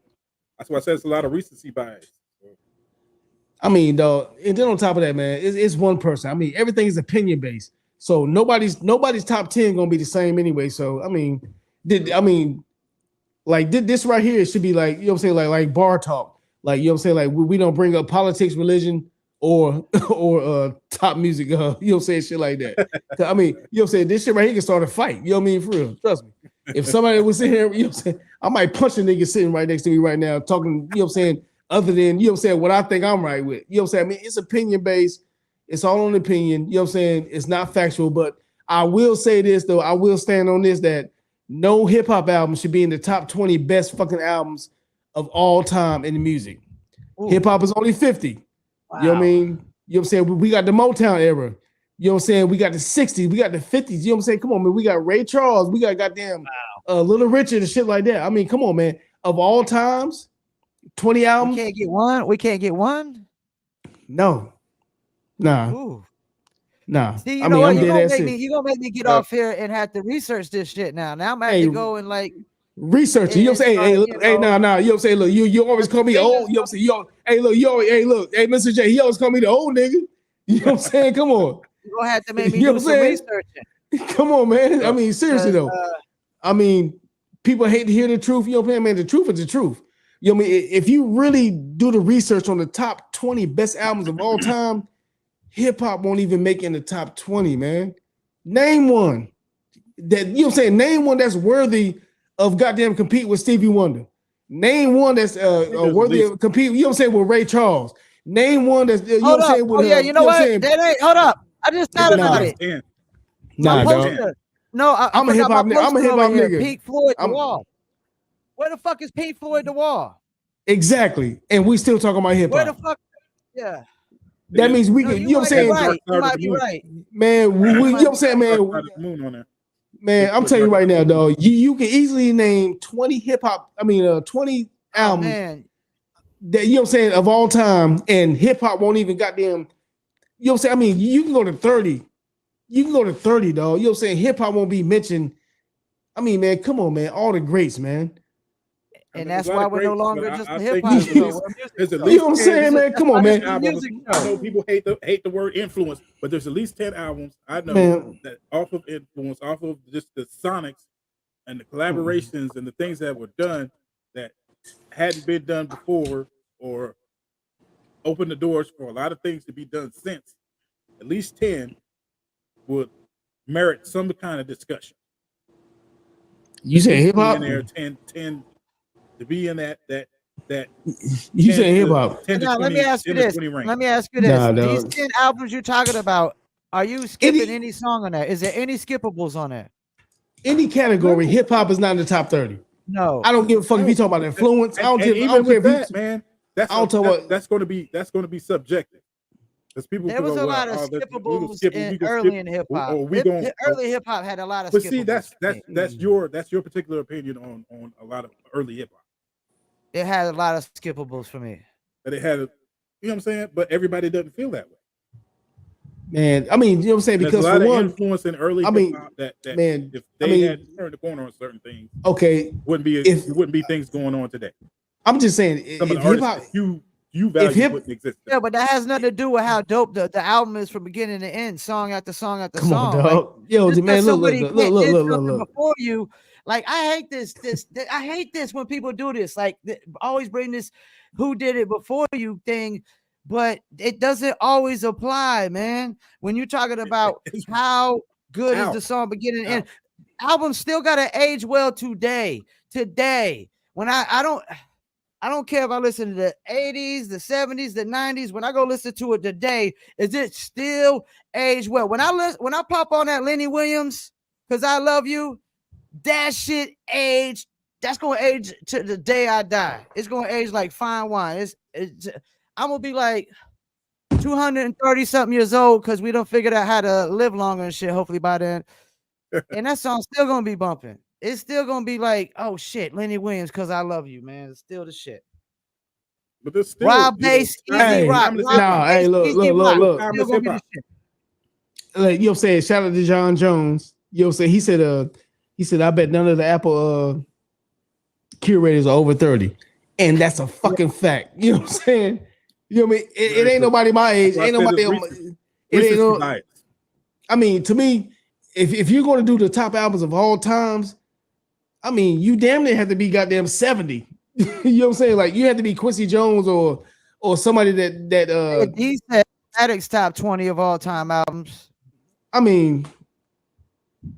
That's why I said it's a lot of recency bias. I mean, dog, and then on top of that, man, it's one person. I mean, everything is opinion based. So nobody's top 10 gonna be the same anyway. So I mean, this right here should be like, you know what I'm saying, like bar talk. Like, you know what I'm saying, like we don't bring up politics, religion, or top music, you know what I'm saying, shit like that. I mean, you know what I'm saying, this shit right here can start a fight. You know what I mean? For real. Trust me. If somebody was sitting here, you know what I'm saying, I might punch a nigga sitting right next to me right now, talking, you know what I'm saying, other than, you know what I'm saying, what I think I'm right with. You know what I'm saying? I mean, it's opinion based. It's all on opinion. You know what I'm saying? It's not factual, but I will say this, though. I will stand on this, that no hip hop album should be in the top 20 best fucking albums of all time in the music. Hip hop is only 50. Wow. You know what I mean? You know what I'm saying? We got the Motown era. You know what I'm saying? We got the 60s. We got the 50s. You know what I'm saying? Come on, man. We got Ray Charles. We got goddamn Little Richard and shit like that. I mean, come on, man. Of all times, 20 albums. We can't get one. We can't get one. No. Nah. Ooh. Nah. See, you know what? You're gonna make me get off here and have to research this shit now. Now I'm gonna have to go and like research it. You know what I'm saying? Hey, look, hey, nah. You know what I'm saying? Look, you always call me old. You know what I'm saying? Hey, Mr. J, he always call me the old nigga. You know what I'm saying? Come on. You're gonna have to make me do some researching. Come on, man. I mean, seriously though. I mean, people hate to hear the truth. You know what I'm saying, man? The truth is the truth. You know what I mean? If you really do the research on the top 20 best albums of all time, hip hop won't even make it in the top 20, man. Name one that, you know what I'm saying? Name one that's worthy of goddamn compete with Stevie Wonder. Name one that's worthy of compete, you know what I'm saying, with Ray Charles. Name one that's, you know what I'm saying, with you know what? That ain't, hold up. I just thought about it. Nah, dog. No, I'm a hip hop nigga. Pink Floyd The Wall. Where the fuck is Pink Floyd The Wall? Exactly. And we still talking about hip Where the hop. fuck? Yeah. That means we No, can, you know what I'm might be saying? right. You might be right. Man, you know what I'm saying, man? Dark Side of the Moon on there. Man, I'm telling you right now, dog. You can easily name 20 hip hop. 20 albums man. that you know what I'm saying of all time, and hip hop won't even goddamn. You know what I'm saying? I mean, you can go to 30. You can go to 30, dog. You know what I'm saying? Hip hop won't be mentioned. I mean, man, come on, man. All the greats, man. And that's why we're no longer just a hip hop there's show. at You least know what I'm saying, man? Come on, man. albums. I know people hate the word influence, but there's at least 10 albums I know that off of influence, off of just the sonics and the collaborations and the things that were done that hadn't been done before, or opened the doors for a lot of things to be done since. At least 10 would merit some kind of discussion. You say hip hop? 10 to be in that you say hip hop. Let me ask you this. These 10 albums you're talking about, are you skipping any song on there? Is there any skippables on there? Any category, hip hop is not in the top 30. No. I don't give a fuck if you talk about influence. I don't care if that, man. That's going to be subjective. Because people there was a lot of skippables early in hip hop. Early hip hop had a lot of skippables. But see, that's your particular opinion on a lot of early hip hop. It had a lot of skippables for me. But it had, you know what I'm saying? But everybody doesn't feel that way. Man, I mean, you know what I'm saying? Because there's a lot for of one, influence in early hip hop that man, if they had turned the corner on certain things, wouldn't be things going on today. I'm just saying, some of the artists you value wouldn't exist. Yeah, but that has nothing to do with how dope the album is from beginning to end, song after song after song. Come on, dog. Like, yo, man, look. Before you, like, I hate this. I hate this when people do this. Like, always bring this "who did it before you" thing, but it doesn't always apply, man. When you're talking about how good is the song beginning and end, albums still gotta age well today. When I don't care if I listen to the 80s, the 70s, the 90s. When I go listen to it today, is it still age well? When I pop on that Lenny Williams, "Cause I Love You," that shit age. That's gonna age to the day I die. It's gonna age like fine wine. I'm gonna be like 230 something years old because we don't figured out how to live longer and shit. Hopefully by then, and that song's still gonna be bumping. It's still gonna be like, oh shit, Lenny Williams, "Cause I Love You," man. It's still the shit. But there's still Rob Bass, Easy Rock. Look. Like, you know what I'm saying? Shout out to John Jones. You know what I'm saying? He said, I bet none of the Apple curators are over 30. And that's a fucking fact. You know what I'm saying? You know what I mean? It ain't nobody my age. Ain't nobody. It ain't no. I mean, to me, if you're going to do the top albums of all times, I mean, you damn near have to be goddamn 70. You know what I'm saying? Like, you have to be Quincy Jones or somebody that he said Addict's top 20 of all time albums. I mean,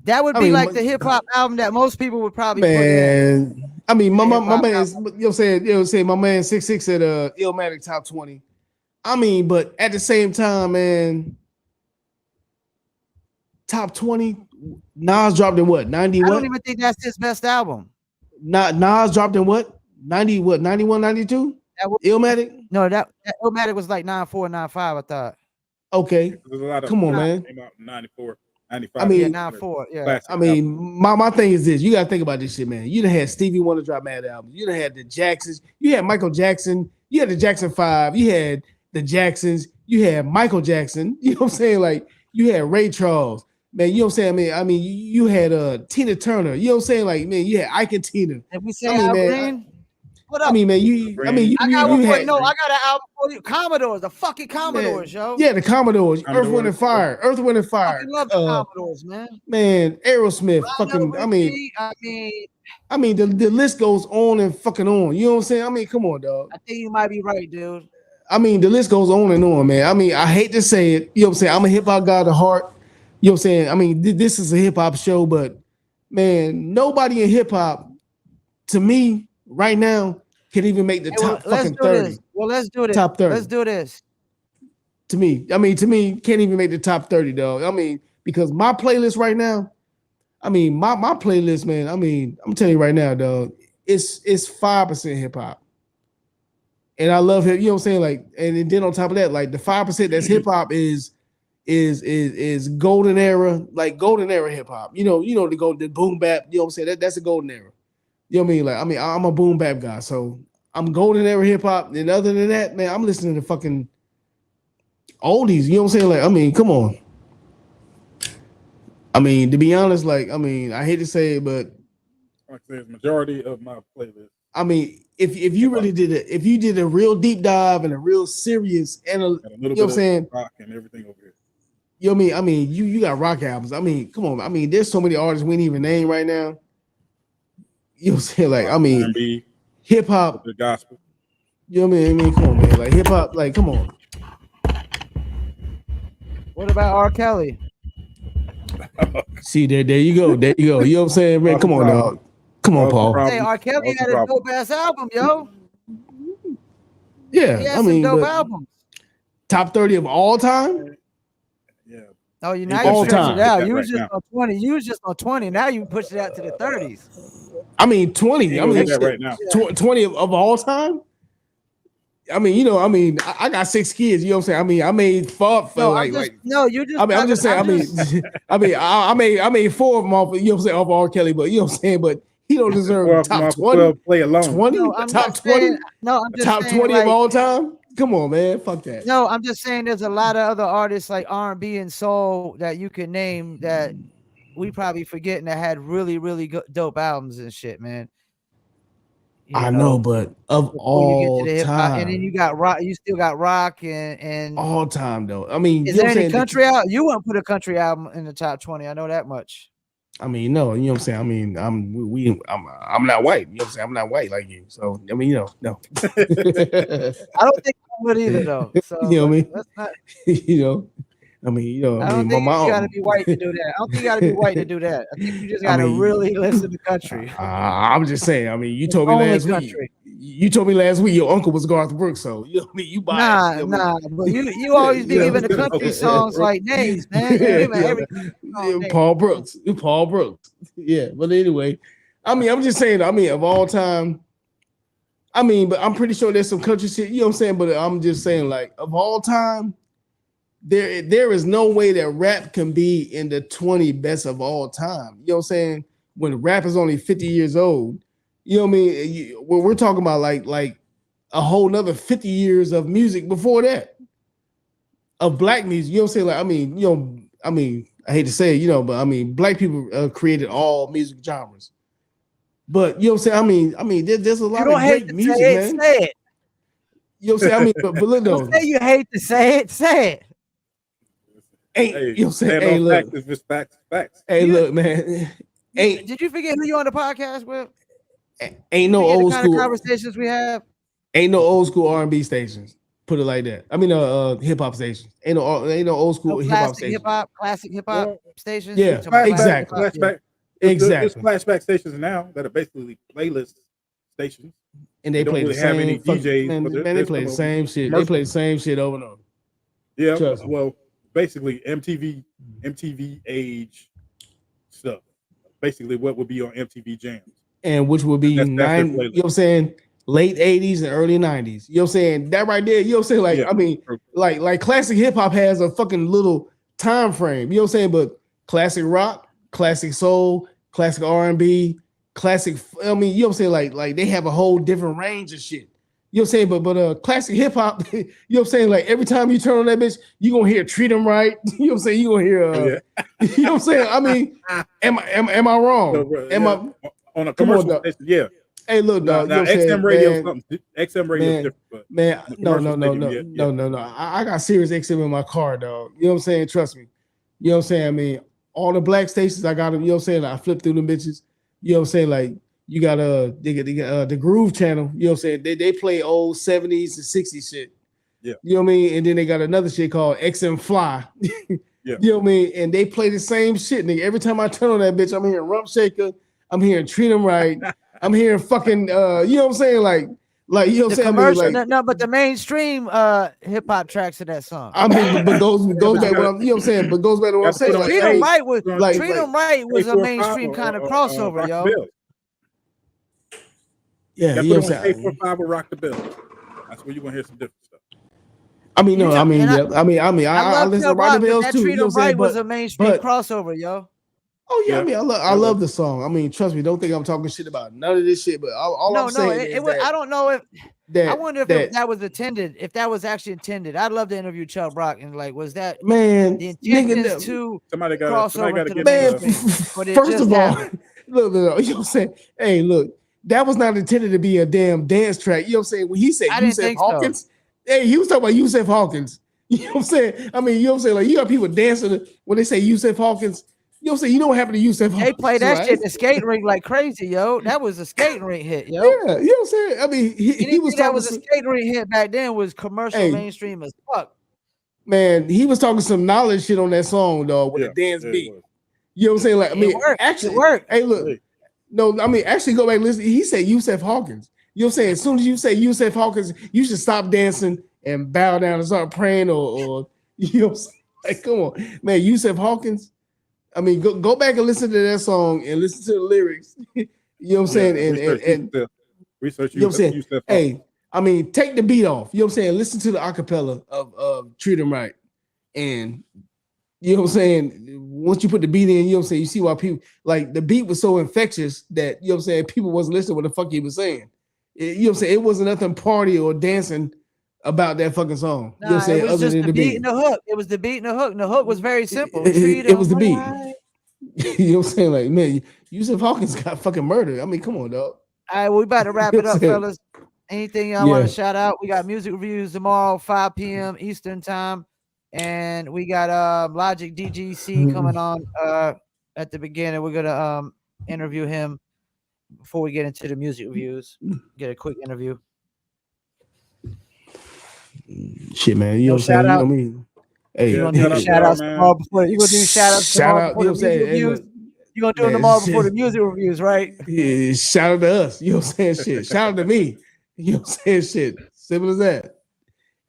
that would be like the hip hop album that most people would probably put in. I mean, my man is, you know what I'm saying, my man 6'6" at Illmatic top 20. I mean, but at the same time, man, top 20, Nas dropped in what? 90 what? I don't even think that's his best album. Nas dropped in what? 90 what? 91, 92? Illmatic? No, that Illmatic was like 94, 95, I thought. Okay. Come on, man. Came out in 94, 95. I mean, 94, yeah. I mean, my thing is this. You got to think about this shit, man. You done had Stevie Wonder drop mad albums. You done had the Jacksons. You had Michael Jackson. You had the Jackson 5. You had the Jacksons. You had Michael Jackson. You know what I'm saying? Like, you had Ray Charles. Man, you know what I'm saying? I mean, you had Tina Turner. You know what I'm saying? Like, man, you had Ike and Tina. If we say man, what up? I mean, man, I got an album for you. Commodores, the fucking Commodores, yo. Yeah, the Commodores. Earth, Wind and Fire. I love the Commodores, man. Man, Aerosmith. I mean, the list goes on and fucking on. You know what I'm saying? I mean, come on, dog. I think you might be right, dude. I mean, the list goes on and on, man. I mean, I hate to say it. You know what I'm saying? I'm a hip hop guy at heart. You know what I'm saying? I mean, this is a hip hop show, but man, nobody in hip hop, to me, right now, can even make the top fucking 30. Well, let's do this. Top 30. Let's do this. To me, can't even make the top 30, dog. I mean, because my playlist right now, I mean, my playlist, man, I mean, I'm telling you right now, dog, it's 5% hip hop. and I love him. You know what I'm saying? Like, and then on top of that, like the 5% that's hip hop is golden era, like golden era hip hop. You know the boom bap. You know what I'm saying? That's a golden era. You know what I mean? Like, I mean, I'm a boom bap guy, so I'm golden era hip hop. And other than that, man, I'm listening to fucking oldies. You know what I'm saying? Like, I mean, come on. I mean, to be honest, like, I mean, I hate to say it, but like I said, majority of my playlist. I mean, if you really did a real deep dive and a real serious and you know what I'm saying, rock and everything over here. You know what I mean? I mean, you got rock albums. I mean, come on. I mean, there's so many artists we ain't even name right now. You know what I'm saying? Like, I mean, R&B, hip hop, the gospel. You know what I mean? Come on, man. Like hip hop, like come on. What about R. Kelly? See, there you go. There you go. You know what I'm saying, man? Come on, dog. Come on, Paul. Hey, R. Kelly had a dope ass album, yo. Yeah, he had I mean, some dope albums. Top 30 of all time. Yeah. Oh, you now all you stretch time. it out. You was just on 20. You was just on 20. Now you push it out to the 30s. I mean, 20. I mean, right now. 20 of all time. I mean, you know, I mean, I got 6 kids. You know what I'm saying? I mean, I made 4 for no, like, you just. I mean, I'm just saying. I made 4 of them off. You know what I'm saying? Off R. Kelly, but you know what I'm saying. But he don't deserve top 20. Play alone. 20, no, top 20. No, I'm just top saying, 20 like, of all time. Come on, man. Fuck that. No, I'm just saying there's a lot of other artists like R&B and soul that you can name that we probably forgetting that had really, really good, dope albums and shit, man. I know, but of all time, and then you got rock. You still got rock and all time though. I mean, is there any country out? You wouldn't put a country album in the top 20. I know that much. I mean, no, you know what I'm saying. I mean, I'm not white. You know what I'm saying. I'm not white like you. So I mean, you know, no. I don't think I would either, though. So you know what I mean? That's not. You know. I mean, you know, I don't think you gotta be white to do that. I don't think you gotta be white to do that. I think you just gotta really listen to country. I'm just saying. I mean, you told me last week. You told me last week your uncle was Garth Brooks, so you know what I mean. You buy it. Nah. But you always be giving the country songs like names, man. Paul Brooks. Yeah, but anyway, I mean, I'm just saying. I mean, of all time. I mean, but I'm pretty sure there's some country shit. You know what I'm saying? But I'm just saying, like, of all time. There is no way that rap can be in the 20 best of all time. You know what I'm saying? When rap is only 50 years old, you know what I mean? When we're talking about like a whole nother 50 years of music before that, of black music. You know what I'm saying? Like, I mean, you know, I mean, I hate to say it, you know, but I mean, black people created all music genres. But you know what I'm saying? I mean, there's a lot of great music, man. Say it. You know what I'm saying? I mean, but look though. Don't say you hate to say it. Say it. Hey, you know what I'm saying? Hey, look. Facts. Hey, look, man. Did you forget who you on the podcast with? Ain't no old school conversations we have. Ain't no old school R&B stations. Put it like that. I mean, hip hop stations. Ain't no old school hip hop stations. Classic hip hop stations. Yeah, exactly. There's flashback stations now that are basically playlist stations. And they play the same. Have any DJs, man, they play the same shit. They play the same shit over and over. Yeah. Well, basically MTV age stuff. Basically what would be on MTV Jams. And which would be you know what I'm saying, late 80s and early 90s. You know what I'm saying? That right there, you know what I'm saying? Like, I mean, like classic hip hop has a fucking little time frame, you know what I'm saying? But classic rock, classic soul, classic R&B, classic, I mean, you know what I'm saying? Like they have a whole different range of shit. You know what I'm saying? But classic hip hop, you know what I'm saying? Like every time you turn on that bitch, you gonna hear Treat 'Em Right. You know what I'm saying? You gonna hear you know what I'm saying? I mean, am I wrong? No, on a commercial station, yeah. Hey, look, dog. Now XM radio something. XM radio is different, but man, no. I got Sirius XM in my car, dog. You know what I'm saying? Trust me. You know what I'm saying? I mean, all the black stations I got them, you know what I'm saying? I flip through them bitches. You know what I'm saying? Like you got the Groove channel, you know what I'm saying? They play old 70s and 60s shit. Yeah. You know what I mean? And then they got another shit called XM Fly. Yeah. You know what I mean? And they play the same shit, nigga. Every time I turn on that bitch, I'm hearing Rump Shaker, I'm hearing Treat 'Em Right, I'm hearing fucking you know what I'm saying? Like you know what I'm saying? Commercial, I mean, like, no, but the mainstream hip hop tracks of that song. I mean, but goes back what I'm, you know what I'm saying? But goes back to what I'm saying. Like, Treat 'Em Right was like, Treat 'Em Right was a mainstream kind of crossover, yo. Yeah, you know what I'm saying? 845 will rock the bill. That's where you want to hear some different stuff. I mean, no, Yeah, I mean, and I listen to Rodney Bells that too. Treat You know 'Em what I'm saying? Right was a mainstream crossover, yo. Oh yeah, Yeah. I mean, I love the song. I mean, trust me, don't think I'm talking shit about none of this shit. But all I'm saying is it was. that I don't know if. I wonder if that that was intended. If that was actually intended, I'd love to interview Chuck Brock and like, was that man, the intent nigga, is to Somebody cross got over to to the get man. mainstream? Or did it First just of all, happen? look, you know what I'm saying? Hey, look, that was not intended to be a damn dance track. You know what I'm saying? When he said I didn't Yusef think so. Hawkins, hey, he was talking about Yusef Hawkins. You know what I'm saying? I mean, you know what I'm saying? Like, you got people dancing when they say Yusef Hawkins. You know what I'm saying? You know what happened to Yusef Hawkins? They play that right? shit in the skating rink like crazy, yo. That was a skating rink hit, yo. Yeah, you know what I'm saying? I mean, he was Anything that talking was a skating rink hit back then was commercial Hey. mainstream as fuck. man, he was talking some knowledge shit on that song, dog, with the dance it beat. was. You know what I'm saying? Like, I mean, It worked. Hey, look, no, I mean, actually go back and listen. He said Yusef Hawkins. You know what I'm saying? As soon as you say Yusef Hawkins, you should stop dancing and bow down and start praying, or you know what I'm saying? Like, come on, man, Yusef Hawkins. I mean, go back and listen to that song and listen to the lyrics. You know what I'm saying? And research you know what I'm saying? Hey, I mean, take the beat off. You know what I'm saying? Listen to the acapella of Treat 'Em Right. And you know what I'm saying? Once you put the beat in, you know what I'm saying? You see why people like the beat was so infectious that you know what I'm saying? People wasn't listening to what the fuck he was saying. You know what I'm saying? It wasn't nothing party or dancing about that fucking song. Nah, you know what I'm saying? it was Other just than the beat and the hook. It was the beat and the hook. And the hook was very simple. It was the beat. Right. You know what I'm saying? Like, man, Yusef Hawkins got fucking murdered. I mean, come on, dog. All right, we about to wrap it up, fellas. Anything y'all want Yeah. to shout out? We got music reviews tomorrow, 5 p.m. Eastern time. And we got Logic DGC coming on at the beginning. We're gonna interview him before we get into the music reviews. Get a quick interview. Shit, man. You know what I'm saying? You know what I mean? Hey, you gonna do shout outs tomorrow before you gonna do shout outs shout tomorrow out, before you know the what I'm music saying? Hey, reviews? look, You gonna do them tomorrow before the music reviews, right? Yeah, shout out to us. You know what I'm saying? Shit. Shout out to me. You know what I'm saying? Shit. Simple as that.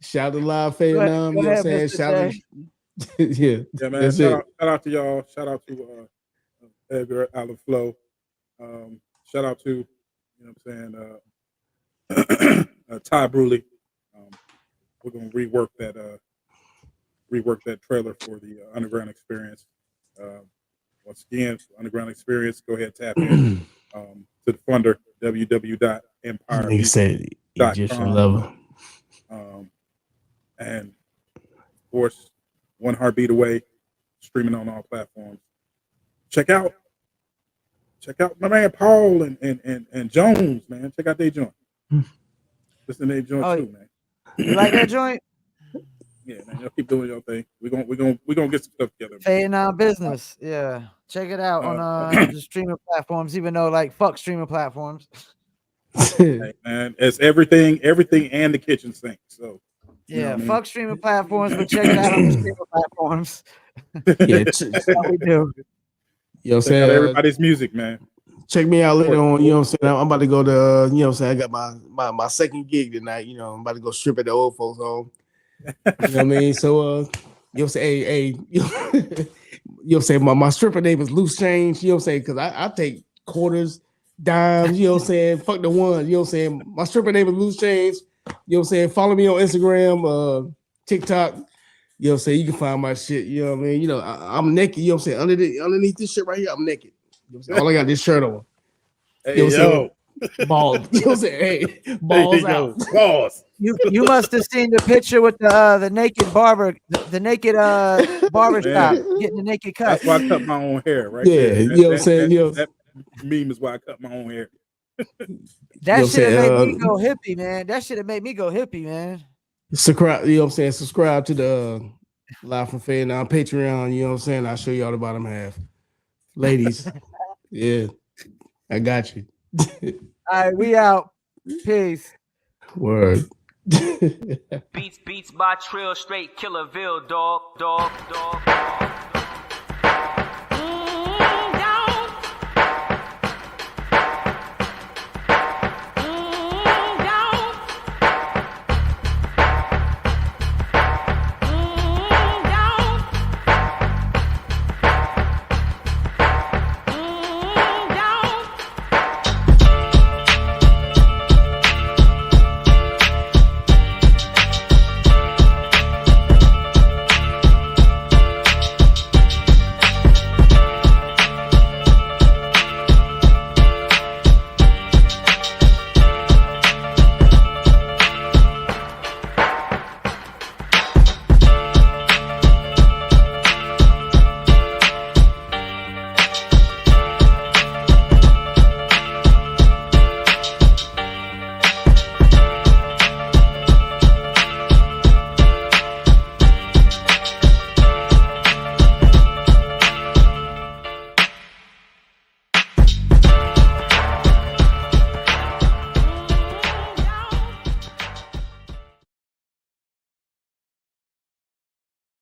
Shout out to Live Fayettenam. You know what I'm saying? Shout out to yeah, man. Shout out to y'all. Shout out to Edgar out of Floe. Shout out to, you know what I'm saying, Ty Bruley. We're gonna rework that trailer for the Underground Experience. Once again, for Underground Experience, go ahead, tap in to the funder, www.empiremusic.com. And of course, One Heartbeat Away, streaming on all platforms. Check out my man Paul and Jones, man. Check out their joint. Listen to their joint too, man. You like that joint? Yeah, man. Y'all keep doing your thing. We're gonna get some stuff together. Fayettenam business. Yeah. Check it out on the streaming platforms, even though like fuck streaming platforms. Hey, man, it's everything and the kitchen sink. So yeah, fuck streaming platforms, but check it out on the streaming platforms. Yeah, that's how we do. You know what I'm Check saying? out everybody's music, man. Check me out later on. You know what I'm saying? I'm about to go to, you know what I'm saying? I got my second gig tonight. You know, I'm about to go strip at the old folks home. You know what I mean? So, you know what I'm saying? Hey, you know what I'm saying? My stripper name is Loose Change. You know what I'm saying? Because I take quarters, dimes. You know what I'm saying? Fuck the one. You know what I'm saying? My stripper name is Loose Change. You know what I'm saying? Follow me on Instagram, TikTok. You know what I'm saying? You can find my shit. You know what I mean? You know, I'm naked. You know what I'm saying? Underneath this shit right here, I'm naked. You know what I'm saying? All I got this shirt on. Hey, you know what I'm saying? Balls. You know what I'm saying? Hey, balls out. Balls. You must have seen the picture with the naked barber, the naked barber shop getting the naked cut. That's why I cut my own hair, right? Yeah, there. you know what I'm saying? That meme is why I cut my own hair. That should have made me go hippie, man. That should have made me go hippie, man. Subscribe, you know what I'm saying? Subscribe to the Live from Fayettenam Patreon, you know what I'm saying? I'll show y'all the bottom half. Ladies, yeah, I got you. All right, we out. Peace. Word. Beats by Trill, straight Killerville, dog.